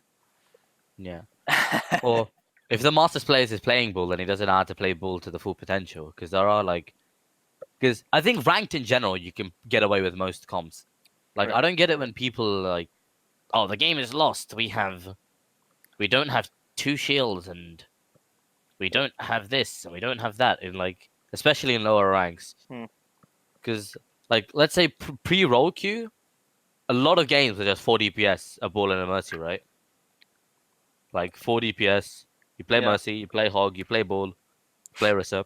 yeah. time. Or if the Masters players is playing ball, then he doesn't know how to play ball to the full potential. Because there are like, because I think ranked in general, you can get away with most comps. Like I Correct. don't get it when people like, oh, the game is lost. We don't have two shields and we don't have this and we don't have that in like, especially in lower ranks. Hmm. Because like, let's say pre-roll queue, a lot of games are just 4 DPS, a ball and a mercy, right? Like 4 DPS, you play Yeah, mercy, you play hog, you play ball, you play Rissa,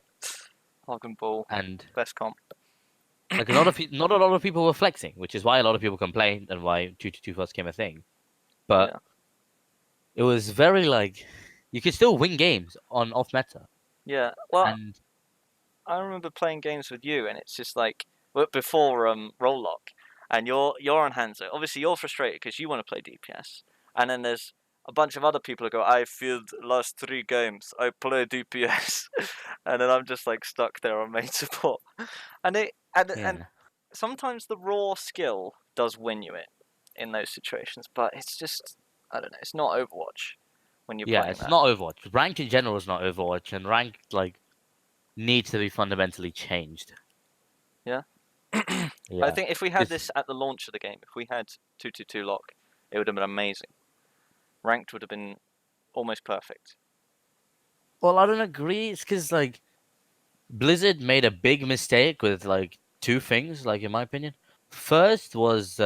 hog and ball, and best comp. like a lot of not a lot of people were flexing, which is why a lot of people complained and why 2-2 first came a thing. But Yeah. it was very like you could still win games on off meta, Yeah. Well, and I remember playing games with you, and it's just like before roll lock, and you're on Hanzo. Obviously, you're frustrated because you want to play DPS, and then there's a bunch of other people who go, "I failed last 3 games. I play DPS," and then I'm just like stuck there on main support, and and yeah, sometimes the raw skill does win you it in those situations, but it's just I don't know. It's not Overwatch when you're yeah, playing it's that. not Overwatch. Ranked in general is not Overwatch, and ranked like needs to be fundamentally changed. Yeah. I Yeah, think if we had 'cause this at the launch of the game, if we had 222 lock, it would have been amazing. Ranked would have been almost perfect. well, I don't agree. It's because like Blizzard made a big mistake with like two things, like in my opinion. First was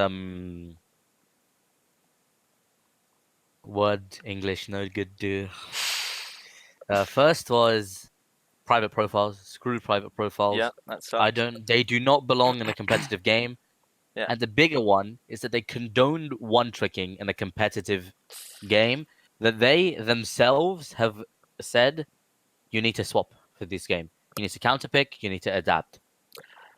what English no good do. First was private profiles. Screw private Yeah, profiles. that I sucked. don't. They do not belong in a competitive game. Yeah. And the bigger one is that they condoned one tricking in a competitive game that they themselves have said you need to swap for this game. You need to counterpick. You need to adapt.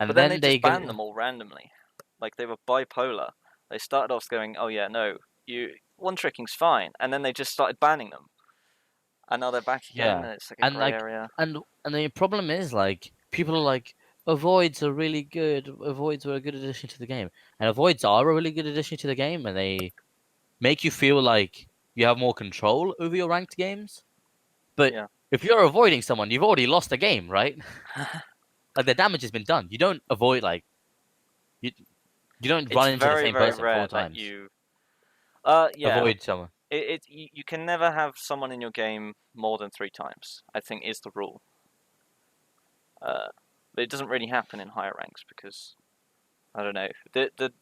But And then they then they just banned go, them all randomly. Like they were bipolar. They started off going, "Oh yeah, no, you one tricking's fine," and then they just started banning them. And now they're back again, yeah, and it's like a and grey like area. and the problem is like people are like avoids are really good. Avoids are a good addition to the game, and avoids are a really good addition to the game, and they make you feel like you have more control over your ranked games. But Yeah. if you're avoiding someone, you've already lost the game, right? Like the damage has been done. You don't avoid like you you don't It's run into the very same very person rare four that times. you. Yeah. Avoid someone. You can never have someone in your game more than 3 times. I think is the rule. But it doesn't really happen in higher ranks because I don't know.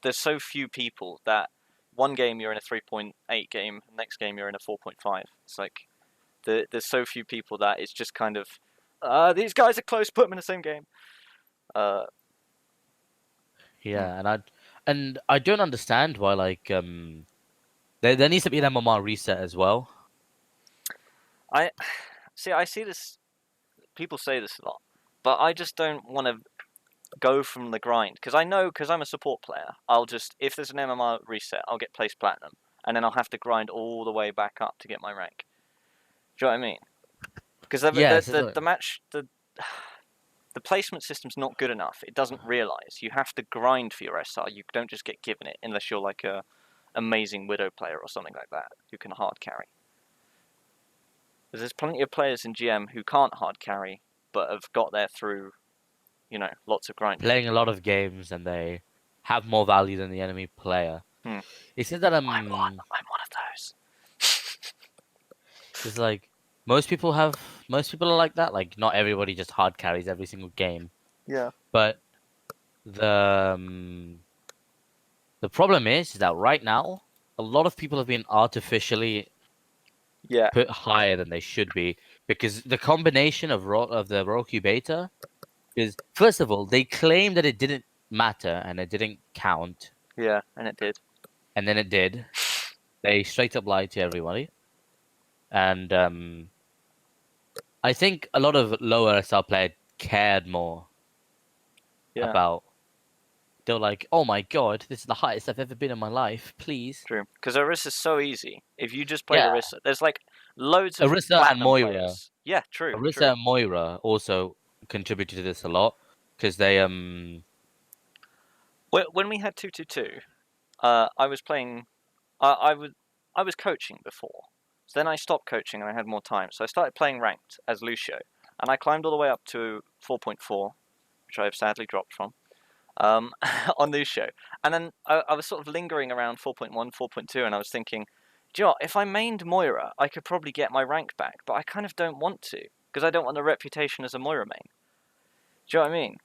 There's so few people that one game you're in a 3.8 game, next game you're in a 4.5. It's like there's so few people that it's just kind of these guys are close. Put them in the same game. Uh, hmm. Yeah, and I don't understand why like there needs to be an MMR reset as well. I see. I see this. People say this a lot, but I just don't want to go from the grind because I know because I'm a support player. I'll just if there's an MMR reset, I'll get placed platinum, and then I'll have to grind all the way back up to get my rank. Do you know what I mean? Because Yeah, the match the placement system's not good enough. It doesn't realize you have to grind for your SR. You don't just get given it unless you're like a amazing Widow player or something like that who can hard carry. There's plenty of players in GM who can't hard carry but have got there through lots of grinding. Playing a lot of games and they have more value than the enemy player. It's just that I'm one of those. it's like most people are like that. Like not everybody just hard carries every single game. Yeah. But the problem is that right now a lot of people have been artificially put higher than they should be because the combination of the Roku beta is, first of all, they claim that it didn't matter and it didn't count. Yeah, and it did. And then it did. They straight up lied to everybody. And I think a lot of lower SR players cared more about. They're like, oh my god, this is the highest I've ever been in my life, please. True. Because Orissa's so easy. If you just play Orisa, there's like loads of Orisa and Moira. Players. Yeah, true. Orisa and Moira also contributed to this a lot because they when we had 222, I was playing. I was coaching before. So then I stopped coaching and I had more time. So I started playing ranked as Lucio, and I climbed all the way up to 4.4, which I have sadly dropped from. On Lucio, and then I was sort of lingering around 4.1, 4.2, and I was thinking, do you know what, if I mained Moira, I could probably get my rank back, but I kind of don't want to, because I don't want the reputation as a Moira main. Do you know what I mean?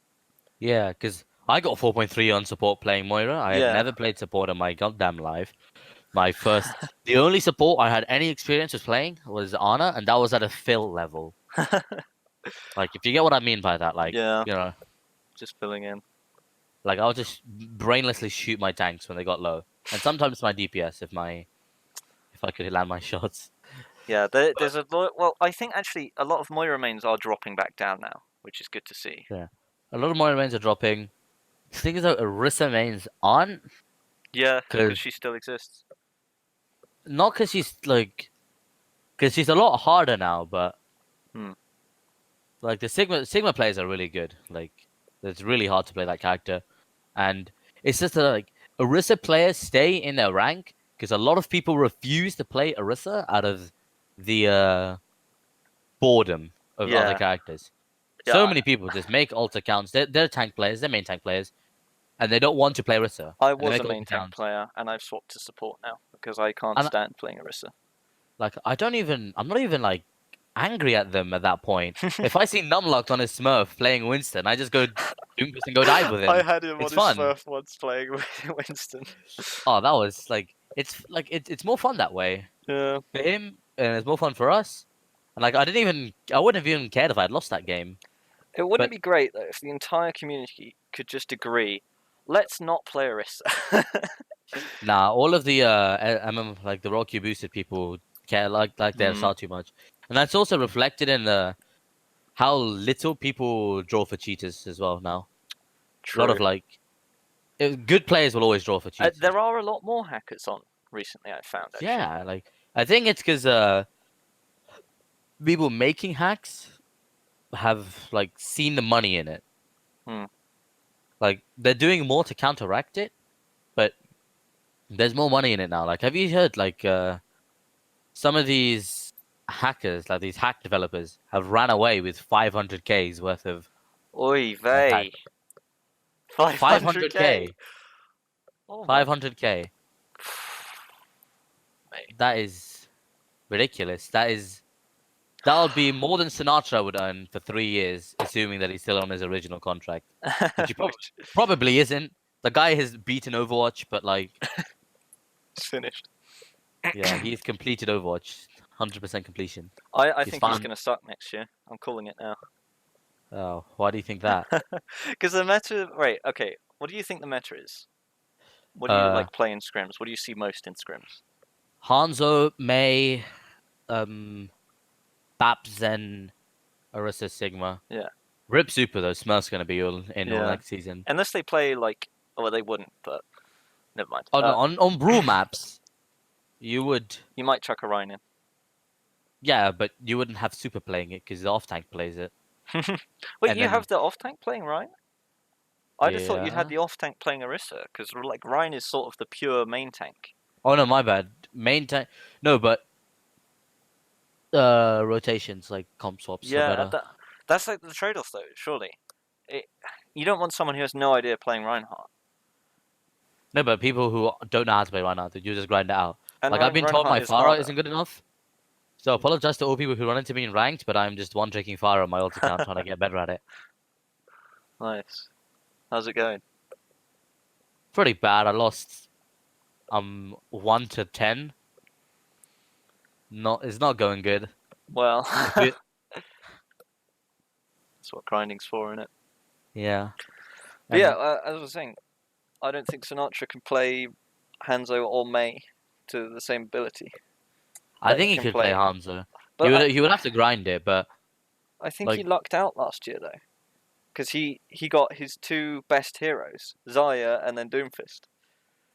Yeah, because I got 4.3 on support playing Moira. I had never played support in my goddamn life. The only support I had any experience with playing was Ana, and that was at a fill level. Like, if you get what I mean by that, like, just filling in. Like, I'll just brainlessly shoot my tanks when they got low. And sometimes my DPS if I could land my shots. Yeah, there's well, I think actually a lot of Moira mains are dropping back down now, which is good to see. Yeah. A lot of Moira mains are dropping. The thing is that Orisa mains aren't. Yeah, because she still exists. Not because she's because she's a lot harder now, but like the Sigma players are really good. Like, it's really hard to play that character. And it's just that, like, Orisa players stay in their rank because a lot of people refuse to play Orisa out of the boredom of other characters. Yeah. So many people just make alt accounts. They're tank players, they're main tank players, and they don't want to play Orisa. I was a main tank player, and I've swapped to support now because I can't stand playing Orisa. Like, I'm not even, like, angry at them at that point. If I see Numlocked on his Smurf playing Winston, I just go Doomfist and go dive with him. I had him on his Smurf once playing Winston. Oh, that was it's more fun that way. Yeah. For him, and it's more fun for us. And like, I wouldn't have even cared if I'd lost that game. It wouldn't be great though if the entire community could just agree, let's not play Orisa. Nah, all of the like the Roku boosted people care like their SR too much. And that's also reflected in how little people draw for cheaters as well now. True. A lot of good players will always draw for cheaters. There are a lot more hackers on recently, I've found. Actually. Yeah, like I think it's because people making hacks have like seen the money in it. Like, they're doing more to counteract it, but there's more money in it now. Like, have you heard like some of these hackers, like these hack developers, have ran away with 500K's worth of. Oy vey. 500K. 500K. That is ridiculous. That'll be more than Sinatra would earn for 3 years, assuming that he's still on his original contract. Which he probably isn't. The guy has beaten Overwatch, but like. It's finished. Yeah, he's completed Overwatch. 100% completion. I think he's going to suck next year. I'm calling it now. Oh, why do you think that? Because the meta... Right, okay. What do you think the meta is? What do you like play in scrims? What do you see most in scrims? Hanzo, Mei, Bap, Zen, Orisa, Sigma. Yeah. Rip Super, though. Smurf's going to be all next season. Unless they play, like... Oh, well, they wouldn't, but... Never mind. Oh, no, on Brew maps, you would... You might chuck a Rhine in. Yeah, but you wouldn't have Super playing it because the off-tank plays it. Wait, you have the off-tank playing Rhine? I'd have thought you'd had the off-tank playing Orisa, because like Rhine is sort of the pure main tank. Oh no, my bad. Main tank. No, but rotations like comp swaps. Yeah, that's like the trade-off though. Surely, you don't want someone who has no idea playing Reinhardt. No, but people who don't know how to play right now, they just grind it out. And I've been told my Reinhardt is Pharah harder. isn't good enough. So apologize to all people who run into me in ranked, but I'm just one-tricking Pharah on my ult account trying to get better at it. Nice. How's it going? Pretty bad. I lost 1 to 10. It's not going good. Well, Bit- that's what grinding's for, innit? Yeah. But yeah, as I was saying, I don't think Sinatra can play Hanzo or Mei to the same ability. I think he could play Hanzo. But He would have to grind it, but I think he lucked out last year though, because he got his 2 best heroes, Zarya and then Doomfist.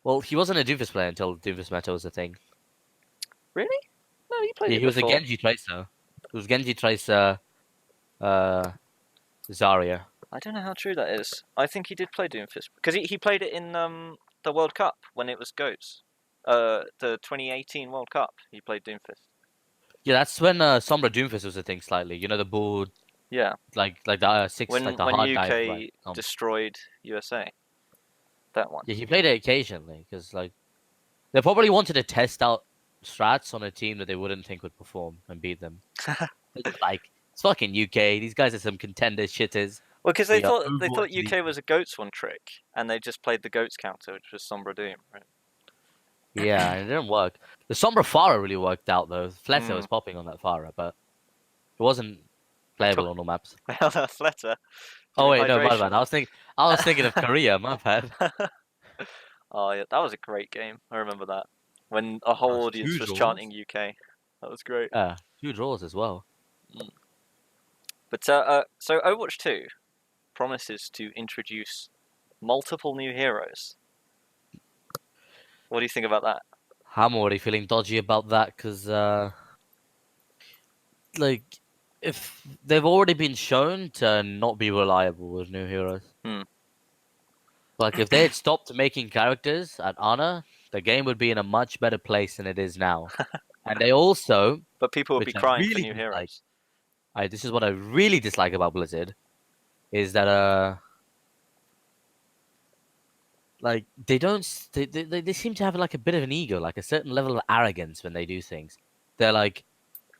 well, he wasn't a Doofus player until Doofus Meta was a thing. Really? No, he played. Yeah, it he was a before. Genji Tracer. It was Genji Tracer, Zarya. I don't know how true that is. I think he did play Doomfist because he played it in the World Cup when it was GOATS. The 2018 World Cup, he played Doomfist. Yeah, that's when Sombra Doomfist was a thing slightly. You know the bull, Yeah. like the 6, When like the when hard UK dive. Like, destroyed USA. That one. yeah, he played it occasionally because like they probably wanted to test out strats on a team that they wouldn't think would perform and beat them. Like it's fucking UK. These guys are some contender shitters. Well, because they They are thought Overwatch UK was a GOATS one trick, and they just played the GOATS counter, which was Sombra Doom, right? Yeah, and it didn't work. The Sombra Pharah really worked out though. Fletter was popping on that Pharah, but it wasn't playable on all maps. Fletter. Oh wait, no, my Hydration. bad. I was thinking of Korea. My bad. Oh yeah, that was a great game. I remember that when a whole That's audience two was draws. chanting UK. That was great. Yeah, 2 draws as well. But so Overwatch 2 promises to introduce multiple new heroes. What do you think about that? I'm already feeling dodgy about that because, like, if they've already been shown to not be reliable with new heroes. Like, if they had stopped making characters at Ana, the game would be in a much better place than it is now. And they also, But people would be which I crying for really new dislike. heroes. This is what I really dislike about Blizzard, is that like they seem to have like a bit of an ego, like a certain level of arrogance when they do things. They're like,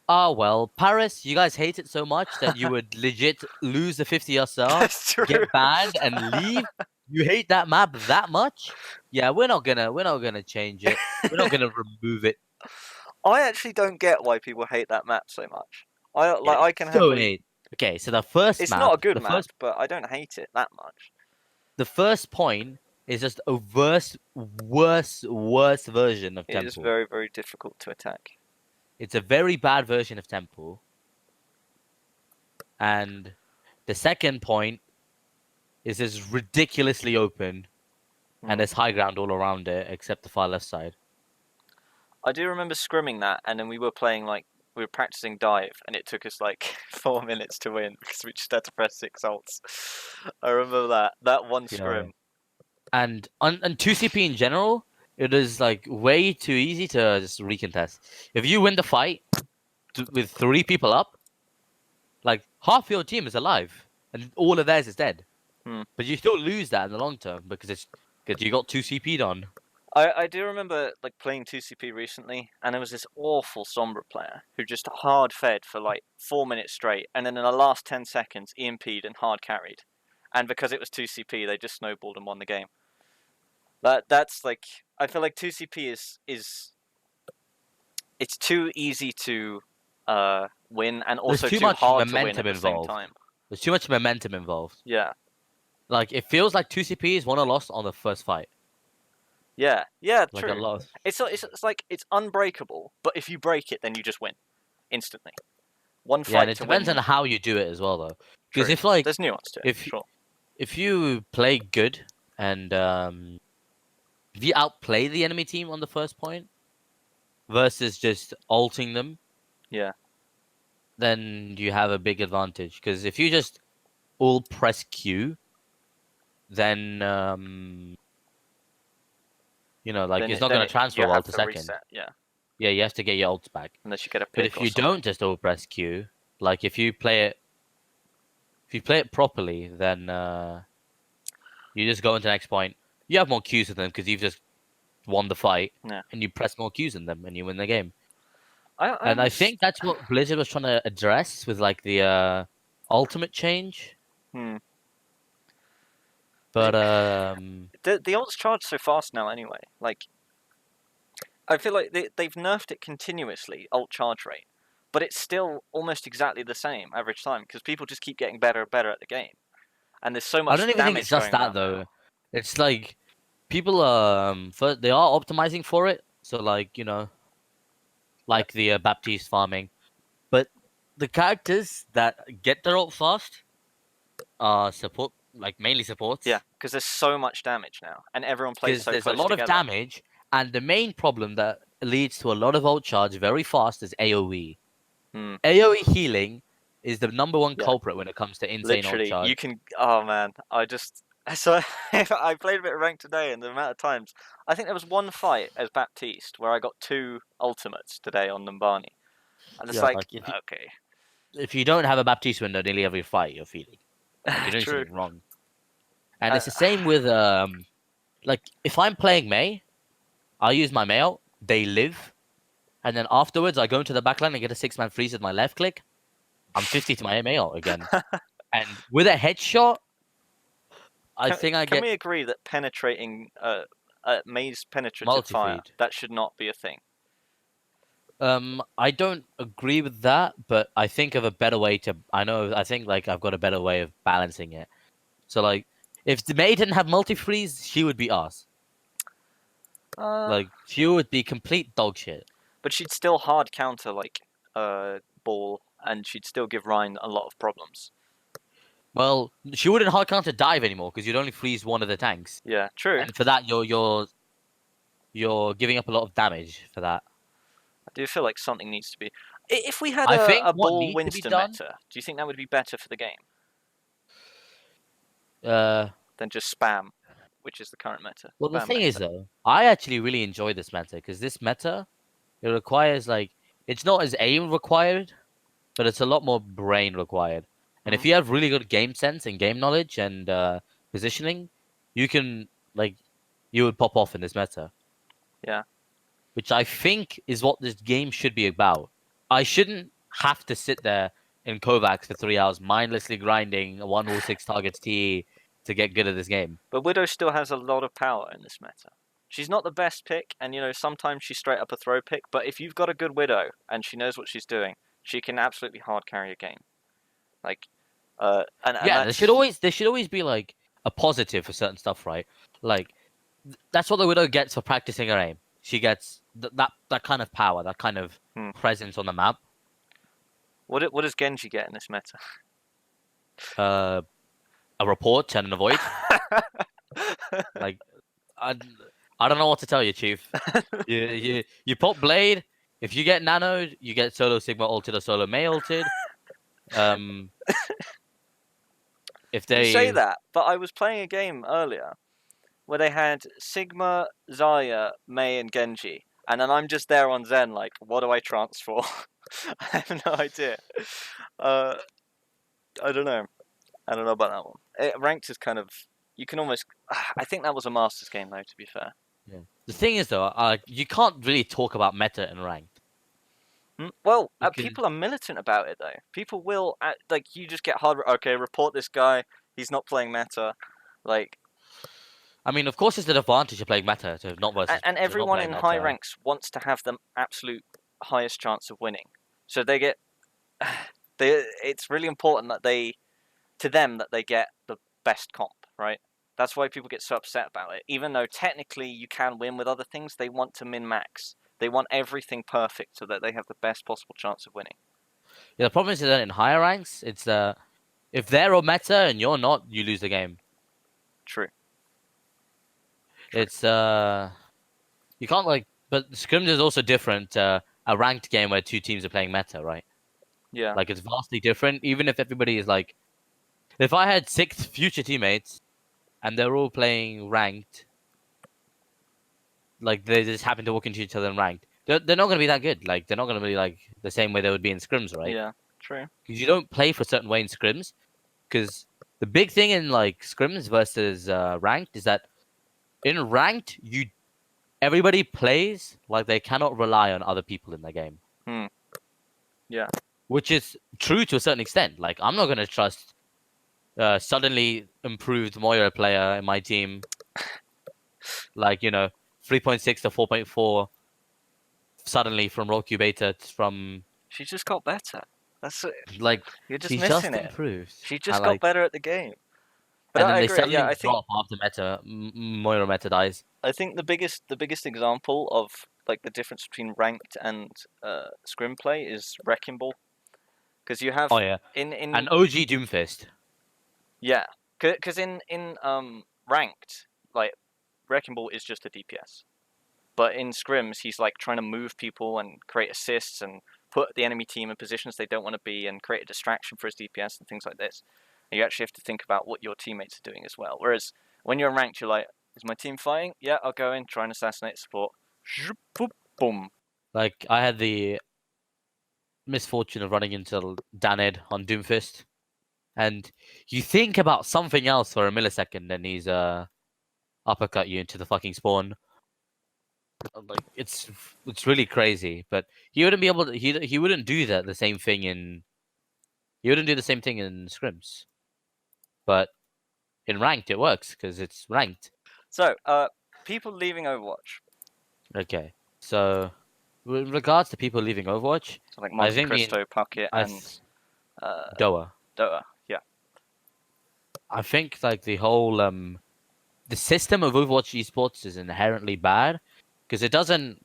oh well, Paris, you guys hate it so much that you would legit lose the 50 SR, That's true. get banned and leave. You hate that map that much? Yeah, we're not gonna change it. We're not gonna remove it. I actually don't get why people hate that map so much. I can So have. hate. Okay, so the first It's map, not a good the map, first but I don't hate it that much. the first point is just a worse version of It Temple. is very, very difficult to attack. It's a very bad version of Temple. And the second point is it's ridiculously open, and there's high ground all around it except the far left side. I do remember scrimming that, and then we were playing we were practicing dive, and it took us like 4 minutes to win because we just had to press 6 ults. I remember that one scrim. And on 2CP in general, it is like way too easy to just recontest. If you win the fight with 3 people up, like half your team is alive, and all of theirs is dead. But you still lose that in the long term because you got 2CP'd on. I do remember like playing 2CP recently, and there was this awful Sombra player who just hard fed for like 4 minutes straight, and then in the last 10 seconds EMP'd and hard carried, and because it was 2CP, they just snowballed and won the game. That's like, I feel like 2CP is it's too easy to win, and also There's too much hard to win momentum at the same involved. time. There's too much momentum involved. Yeah. Like it feels like 2CP is won or lost on the first fight. Yeah, Like true. a lot. It's like it's unbreakable, but if you break it, then you just win instantly. One fight. Yeah, and it to depends win. on how you do it as well, though. Because True. if like There's nuance to it. Sure. if you play good and if you outplay the enemy team on the first point versus just ulting them, Yeah. then you have a big advantage. Because if you just all press Q, then you know, like Then it's not going to transfer you ult have to to second. reset, yeah. Yeah, you have to get your ults back. Unless you get a pick. But if or you something. don't just all press Q, like if you play it if you play it properly, then you just go into the next point. You have more Qs than them because you've just won the fight, Yeah. and you press more Qs than them, and you win the game. I And I almost- think that's what Blizzard was trying to address with like the ultimate change. Hmm. But The ults charge so fast now anyway. Like, I feel like they've nerfed it continuously, ult charge rate, but it's still almost exactly the same average time because people just keep getting better and better at the game, and there's so much. I don't even think it's just that though. It's like people they are optimizing for it. So like like the Baptiste farming, but the characters that get their ult fast are support, like mainly supports. Yeah, because there's so much damage now, and everyone plays Because so there's close a lot together. of damage, and the main problem that leads to a lot of ult charge very fast is AOE. Hmm. AOE healing is the number one Yeah. culprit when it comes to insane ult Literally, charge. you can. Oh man, I just so I played a bit of ranked today, and the amount of times I think there was one fight as Baptiste where I got 2 ultimates today on Numbani, and it's Yeah, like like, if you- okay, If you don't have a Baptiste window nearly every fight, you're feeling like you're doing true. something wrong. And it's the same with like if I'm playing May, I'll use my May ult, they live, and then afterwards I go into the backline and get a 6-man freeze with my left click. I'm 50 to my May ult again. And with a headshot, I think I Can get we agree that penetrating May's penetrative fire multi-feed. that should not be a thing? I don't agree with that, but I think of a better way to. I think like I've got a better way of balancing it. So like, if the May didn't have multi-freeze, she would be us. Like she would be complete dog shit. But she'd still hard counter like Ball, and she'd still give Ryan a lot of problems. Well, she wouldn't hard counter dive anymore because you'd only freeze one of the tanks, Yeah, true. and for that you're giving up a lot of damage for that. I do feel like something needs to be. If we had I think a what Ball needs to be Winston done- meta, do you think that would be better for the game Uh, than just spam, which is the current meta? well, the Spam thing meta. is though, I actually really enjoy this meta because this meta, it requires like it's not as aim required, but it's a lot more brain required. And if you have really good game sense and game knowledge and positioning, you can you would pop off in this meta. Yeah. Which I think is what this game should be about. I shouldn't have to sit there in Kovacs for 3 hours mindlessly grinding a 106 targets TE to get good at this game. But Widow still has a lot of power in this meta. She's not the best pick, and sometimes she's straight up a throw pick. But if you've got a good Widow and she knows what she's doing, she can absolutely hard carry a game. Like, and Yeah, there should always be like a positive for certain stuff, right? Like that's what the Widow gets for practicing her aim. She gets that kind of power, that kind of presence on the map. What does Genji get in this meta? A report and an avoid. Like I don't know what to tell you, Chief. You pop Blade. If you get nanoed, you get Solo Sigma ulted or Solo May ulted. If they You say that, but I was playing a game earlier where they had Sigma, Zarya, Mei, and Genji, and then I'm just there on Zen like, what do I transfer? I have no idea. I don't know. I don't know about that one. Ranked is kind of you can almost. I think that was a Masters game though. To be fair. Yeah. The thing is though, you can't really talk about meta and ranked. Well, You can- people are militant about it though. People will like you just get hard. Okay, report this guy. He's not playing meta. Like, I mean, of course, it's an advantage of playing meta to not versus. and to not everyone play in meta. high ranks wants to have the absolute highest chance of winning. So they get. It's really important that they get the best comp, right? That's why people get so upset about it. Even though technically you can win with other things, they want to min-max. They want everything perfect so that they have the best possible chance of winning. Yeah, the problem is that in higher ranks, it's if they're on meta and you're not, you lose the game. True. It's you can't but Scrims is also different. A ranked game where 2 teams are playing meta, right? Yeah. Like it's vastly different. Even if everybody is like, if I had 6 future teammates, and they're all playing ranked, like they just happen to walk into each other in ranked, they're not going to be that good. Like they're not going to be like the same way they would be in Scrims, right? Yeah. True. Because you don't play for a certain way in Scrims. because the big thing in like scrims versus ranked is that in ranked everybody plays like they cannot rely on other people in the game. Yeah. Which is true to a certain extent. Like I'm not gonna trust suddenly improved Moira player in my team, like 3.6 to 4.4 suddenly from Roku beta from She just got better. That's it. like You're just she missing just it. improved. She just And, got like, better at the game. But and then I they agree. suddenly Yeah, I think drop after meta. Moira meta dies. the biggest example of like the difference between ranked and scrim play is Wrecking Ball, because you have Oh yeah, in and OG Doomfist. yeah, because in ranked, like Wrecking Ball is just a DPS, but in scrims he's like trying to move people and create assists and put the enemy team in positions they don't want to be and create a distraction for his DPS and things like this. And you actually have to think about what your teammates are doing as well. Whereas when you're ranked, you're like, is my team fighting? Yeah, I'll go in, try and assassinate support. Boom. Like I had the misfortune of running into Daned on Doomfist, and you think about something else for a millisecond, and he's uppercut you into the fucking spawn. Like it's really crazy, but he wouldn't be able to. He wouldn't do that. The same thing in. He wouldn't do the same thing in scrims, but in ranked it works because it's ranked. So, people leaving Overwatch. Okay, so with regards to people leaving Overwatch, So like I Monte think Cristo, Puckett, I and Doa. Dota. Yeah. I think like the whole the system of Overwatch esports is inherently bad because it doesn't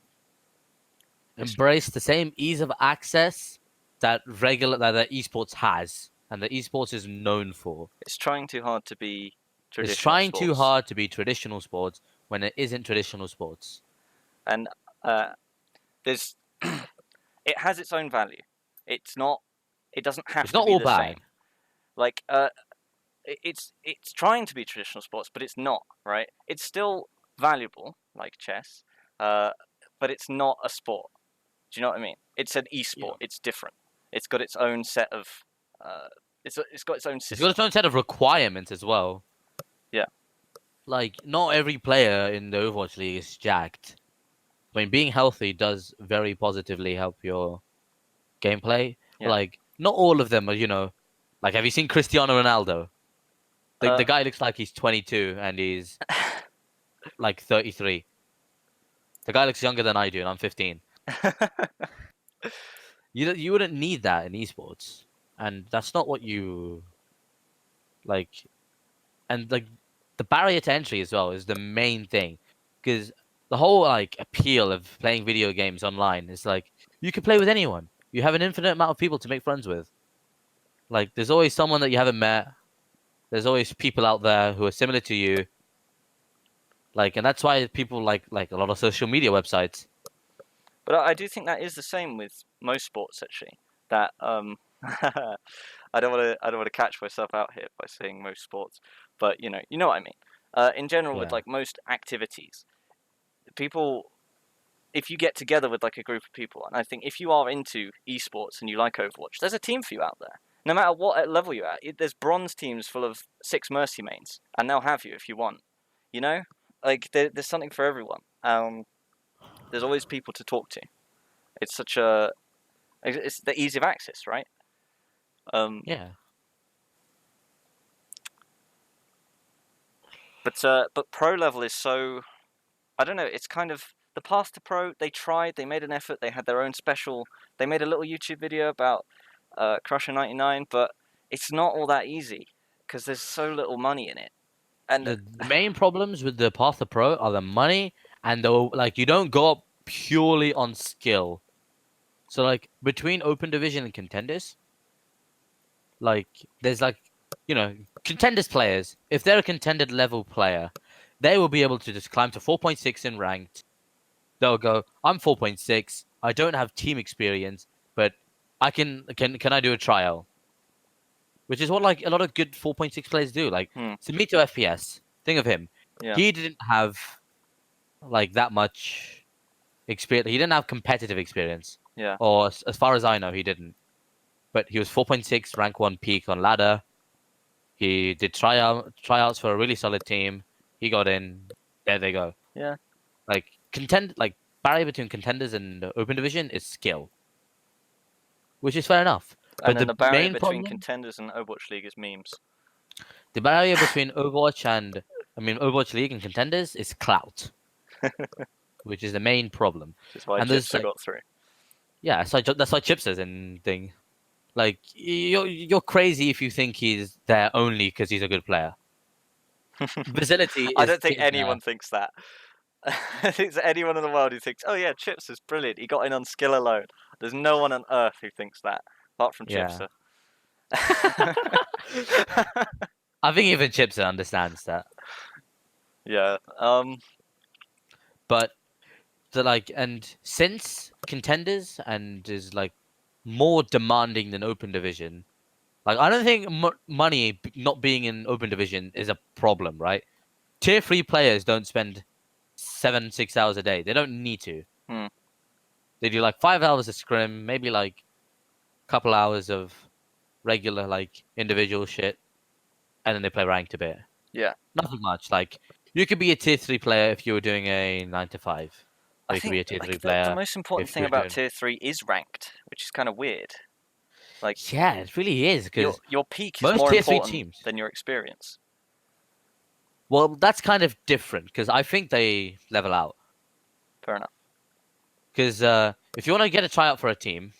embrace the same ease of access that the esports has and the esports is known for. It's trying too hard to be traditional It's trying sports. too hard to be traditional sports when it isn't traditional sports. And there's it has its own value. It's not. It doesn't have It's to not be all the bad. same. Like it's trying to be traditional sports, but it's not. Right? It's still valuable, like chess, but it's not a sport. Do you know what I mean? It's an esport. Yeah. It's different. It's got its own set of. It's got its own system. It's got its own set of requirements as well. Yeah. Like not every player in the Overwatch League is jacked. I mean, being healthy does very positively help your gameplay. Yeah. Like not all of them are, like have you seen Cristiano Ronaldo? The guy looks like he's 22 and he's like 33. The guy looks younger than I do, and I'm 15. You wouldn't need that in esports, and that's not what you like. And like the barrier to entry as well is the main thing, because the whole like appeal of playing video games online is like you can play with anyone. You have an infinite amount of people to make friends with. Like there's always someone that you haven't met. There's always people out there who are similar to you. Like, and that's why people like a lot of social media websites. But I do think that is the same with most sports, actually. That I don't want to catch myself out here by saying most sports, but you know what I mean. In general, with Yeah. like most activities, people, if you get together with like a group of people, and I think if you are into esports and you like Overwatch, there's a team for you out there. No matter what level you're at, there's bronze teams full of 6 Mercy mains, and they'll have you if you want. You know, like there's something for everyone. There's always people to talk to. It's it's the ease of access, right? Yeah. But pro level is so, I don't know. It's kind of the path to pro. They tried. They made an effort. They had their own special. They made a little YouTube video about Crusher 99, but it's not all that easy because there's so little money in it. And The main problems with the Path to Pro are the money and you don't go up purely on skill. So like between Open Division and Contenders, like there's Contenders players. If they're a Contender level player, they will be able to just climb to 4.6 in ranked. They'll go, I'm 4.6. I don't have team experience, but I can I do a trial? Which is what like a lot of good 4.6 players do. Like Sumito FPS, think of him. Yeah. He didn't have like that much experience. He didn't have competitive experience. Yeah. Or as far as I know, he didn't. But he was 4.6 rank 1 peak on ladder. He did tryouts for a really solid team. He got in. There they go. Yeah. Like barrier between contenders and open division is skill, which is fair enough. And But then the the barrier main between problem, contenders and Overwatch League is memes. the barrier between Overwatch League and contenders is clout, which is the main problem. Which is why And there's Gypsy got through. yeah, that's why Chip says in thing. Like you're crazy if you think he's there only because he's a good player. Visibility. I don't think anyone thinks that. I think there's anyone in the world who thinks, "Oh yeah, Chips is brilliant. He got in on skill alone." There's no one on earth who thinks that, apart from Yeah. Chipser. I think even Chipser understands that. Yeah. But and since contenders and is like more demanding than open division, like I don't think money not being in open division is a problem, right? Tier 3 players don't spend 6 hours a day. They don't need to. They do like 5 hours of scrim, maybe like a couple hours of regular like individual shit, and then they play ranked a bit. Yeah. Nothing much. Like you could be a tier 3 player if you were doing a 9 to 5. Or I you could think be a tier 3 the player. most important if thing you're about doing- tier 3 is ranked, which is kind of weird. Like Yeah, it really is because your peak is most more tier 3 important teams. than your experience. Well, that's kind of different because I think they level out. Fair enough. Because if you want to get a tryout for a team,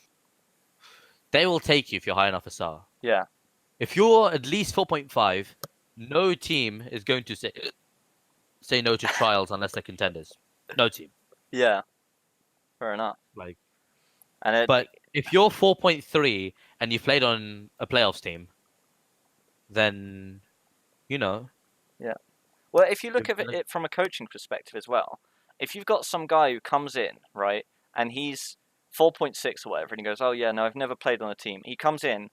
they will take you if you're high enough a star. Yeah. If you're at least 4.5, no team is going to say no to trials unless they're contenders. No team. Yeah. Fair enough. Like, and but if you're 4.3 and you played on a playoffs team, then you know. Yeah. Well, if you look at it from a coaching perspective as well, if you've got some guy who comes in, right, and he's 4.6 or whatever, and he goes, "Oh yeah, no, I've never played on a team." He comes in,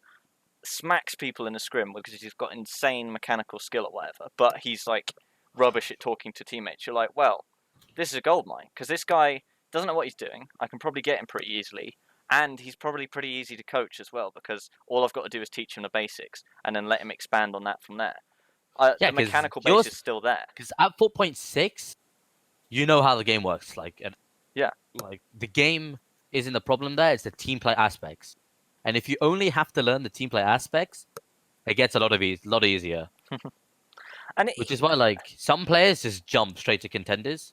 smacks people in a scrim because he's got insane mechanical skill or whatever, but he's like rubbish at talking to teammates. You're like, well, this is a goldmine because this guy doesn't know what he's doing. I can probably get him pretty easily, and he's probably pretty easy to coach as well because all I've got to do is teach him the basics and then let him expand on that from there. The mechanical base is still there. Because at 4.6, you know how the game works. Like the game isn't the problem there; it's the team play aspects. And if you only have to learn the team play aspects, it gets a lot easier. Which is why like some players just jump straight to contenders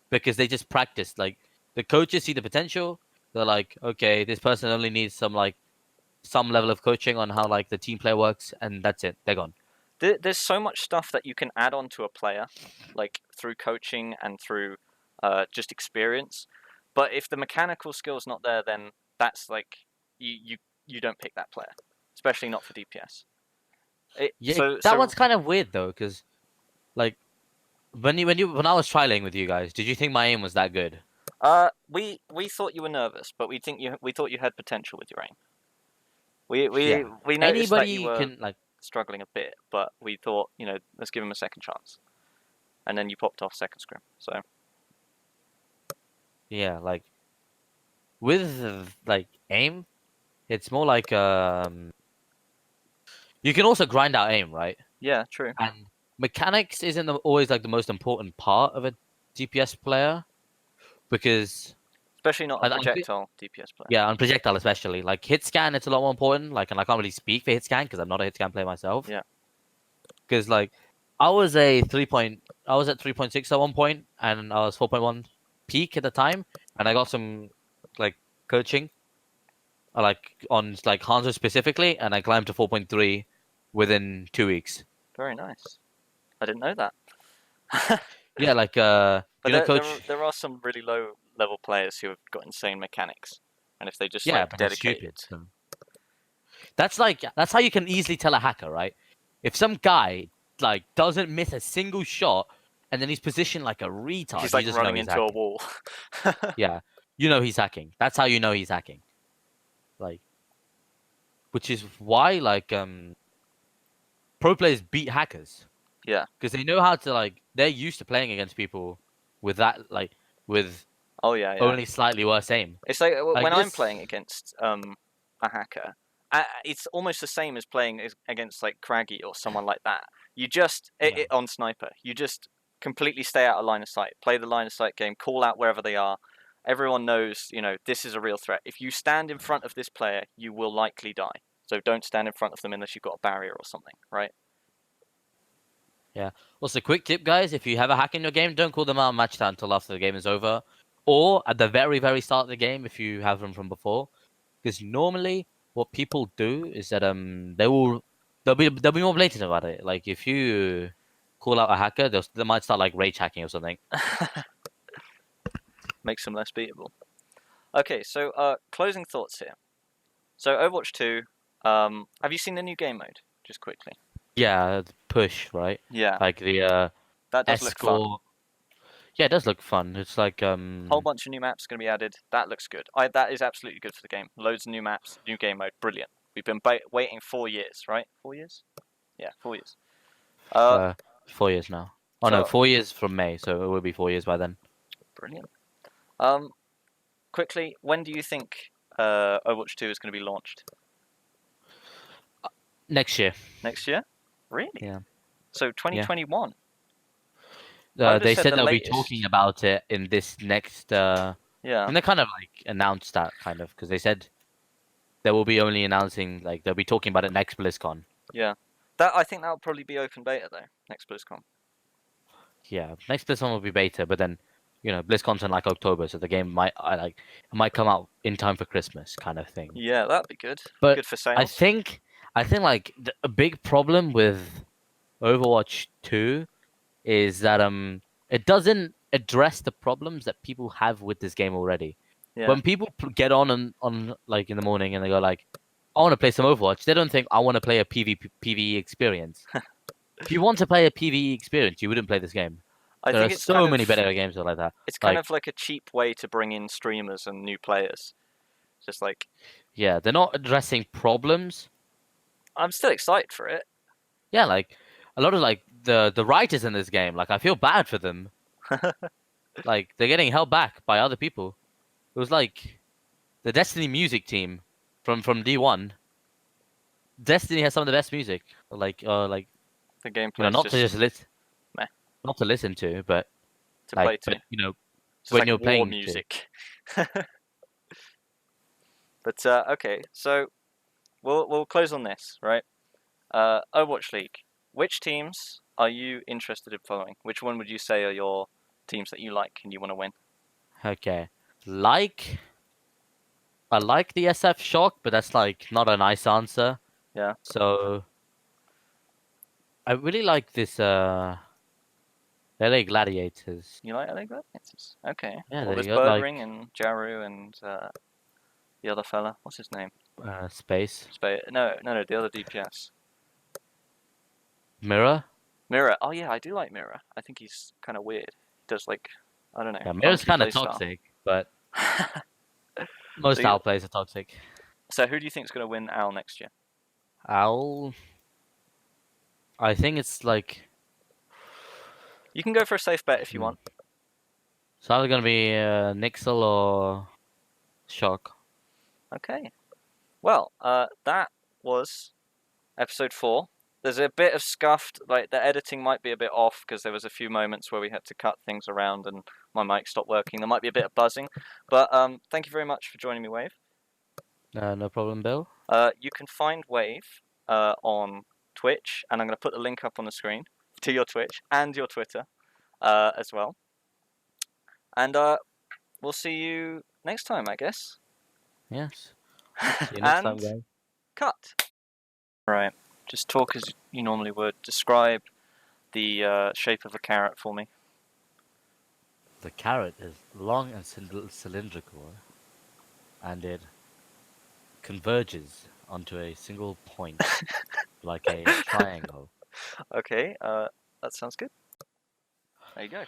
because they just practice. Like the coaches see the potential. They're like, okay, this person only needs some level of coaching on how like the team play works, and that's it. They're gone. There's so much stuff that you can add on to a player, like through coaching and through just experience. But if the mechanical skill's not there, then that's like you don't pick that player, especially not for DPS. That one's kind of weird though, because like when I was trialing with you guys, did you think my aim was that good? We thought you were nervous, but we thought you had potential with your aim. We noticed that you were struggling a bit, but we thought, let's give him a second chance. And then you popped off second scrim. So yeah, like with like aim, it's more like you can also grind out aim, right? Yeah, true. And mechanics isn't always like the most important part of a DPS player because especially not a projectile DPS player. Yeah, on projectile especially. Like hit scan, it's a lot more important. Like, and I can't really speak for hit scan because I'm not a hit scan player myself. Yeah. Because like I was at 3.6 at one point, and I was 4.1 peak at the time, and I got some like coaching, like on like Hanzo specifically, and I climbed to 4.3 within 2 weeks. Very nice. I didn't know that. Yeah, like but coach. There are some really low level players who have got insane mechanics, and if they just dedicate it. So. That's how you can easily tell a hacker, right? If some guy like doesn't miss a single shot, and then he's positioned like a retard, he's like running into a wall. Yeah, you know he's hacking. That's how you know he's hacking. Like, which is why pro players beat hackers. Yeah, because they know how to they're used to playing against people with that with only slightly worse aim. It's like when I'm playing against a hacker it's almost the same as playing against like Craggy or someone like that. You just on Sniper, you just completely stay out of line of sight, play the line of sight game, call out wherever they are. Everyone knows, this is a real threat. If you stand in front of this player, you will likely die. So don't stand in front of them unless you've got a barrier or something, right? Yeah. Also, quick tip, guys: if you have a hack in your game, don't call them out on match time until after the game is over, or at the very, very start of the game if you have them from before. Because normally, what people do is that they'll be more blatant about it. Like if you call out a hacker, they might start like rage hacking or something. Makes them less beatable. Okay, so closing thoughts here. So Overwatch 2, have you seen the new game mode? Just quickly. Yeah, push, right? Yeah. Like the that does look fun. Yeah, it does look fun. It's like whole bunch of new maps going to be added. That looks good. That is absolutely good for the game. Loads of new maps, new game mode, brilliant. We've been waiting 4 years, right? 4 years? Yeah, 4 years. 4 years now. Oh no, 4 years from May, so it will be 4 years by then. Brilliant. Quickly, when do you think Overwatch 2 is going to be launched? Next year. Next year? Really? Yeah. So 2021. They said they'll be talking about it in this next. Yeah. And they kind of like announced that because they said they will be only announcing they'll be talking about it next BlizzCon. Yeah. I think that'll probably be open beta though. Next BlizzCon. Yeah, next BlizzCon will be beta, but then BlizzCon's in like October, so the game might come out in time for Christmas, kind of thing. Yeah, that'd be good. But good for sales. I think like a big problem with Overwatch 2 is that it doesn't address the problems that people have with this game already. Yeah. When people get on like in the morning and they go like, I want to play some Overwatch, they don't think I want to play a PvE experience. If you want to play a PvE experience, you wouldn't play this game. There are so many better games like that. It's kind of like a cheap way to bring in streamers and new players. Just like... Yeah, they're not addressing problems. I'm still excited for it. Yeah, like a lot of the writers in this game, I feel bad for them. Like they're getting held back by other people. It was like the Destiny music team from D1. Destiny has some of the best music. Like the gameplay. not to listen to, but to play to. When you're playing music. But okay, so we'll close on this, right? Overwatch League. Which teams are you interested in following? Which one would you say are your teams that you like and you want to win? Okay, I like the SF Shock, but that's not a nice answer. Yeah. So I really like this LA Gladiators. You like LA Gladiators? Okay. Yeah, there's Birdring and Jaru and the other fella. What's his name? Space. No, the other DPS. Mirror. Oh yeah, I do like Mirror. I think he's kind of weird. He does I don't know. Yeah, Mirror's kind of toxic, but most OWL players are toxic. So who do you think is going to win OWL next year? OWL. I think it's You can go for a safe bet if you want. It's either going to be Nixel or Shock. Okay. Well, that was episode 4. There's a bit of scuffed, the editing might be a bit off because there was a few moments where we had to cut things around and my mic stopped working. There might be a bit of buzzing, but thank you very much for joining me, Wave. No problem, Bill. You can find Wave on Twitch, and I'm going to put the link up on the screen to your Twitch and your Twitter as well. And we'll see you next time, I guess. Yes. See you next time, guys. Cut. Right. Just talk as you normally would. Describe the shape of a carrot for me. The carrot is long and cylindrical, and it converges onto a single point, like a triangle. Okay, that sounds good. There you go.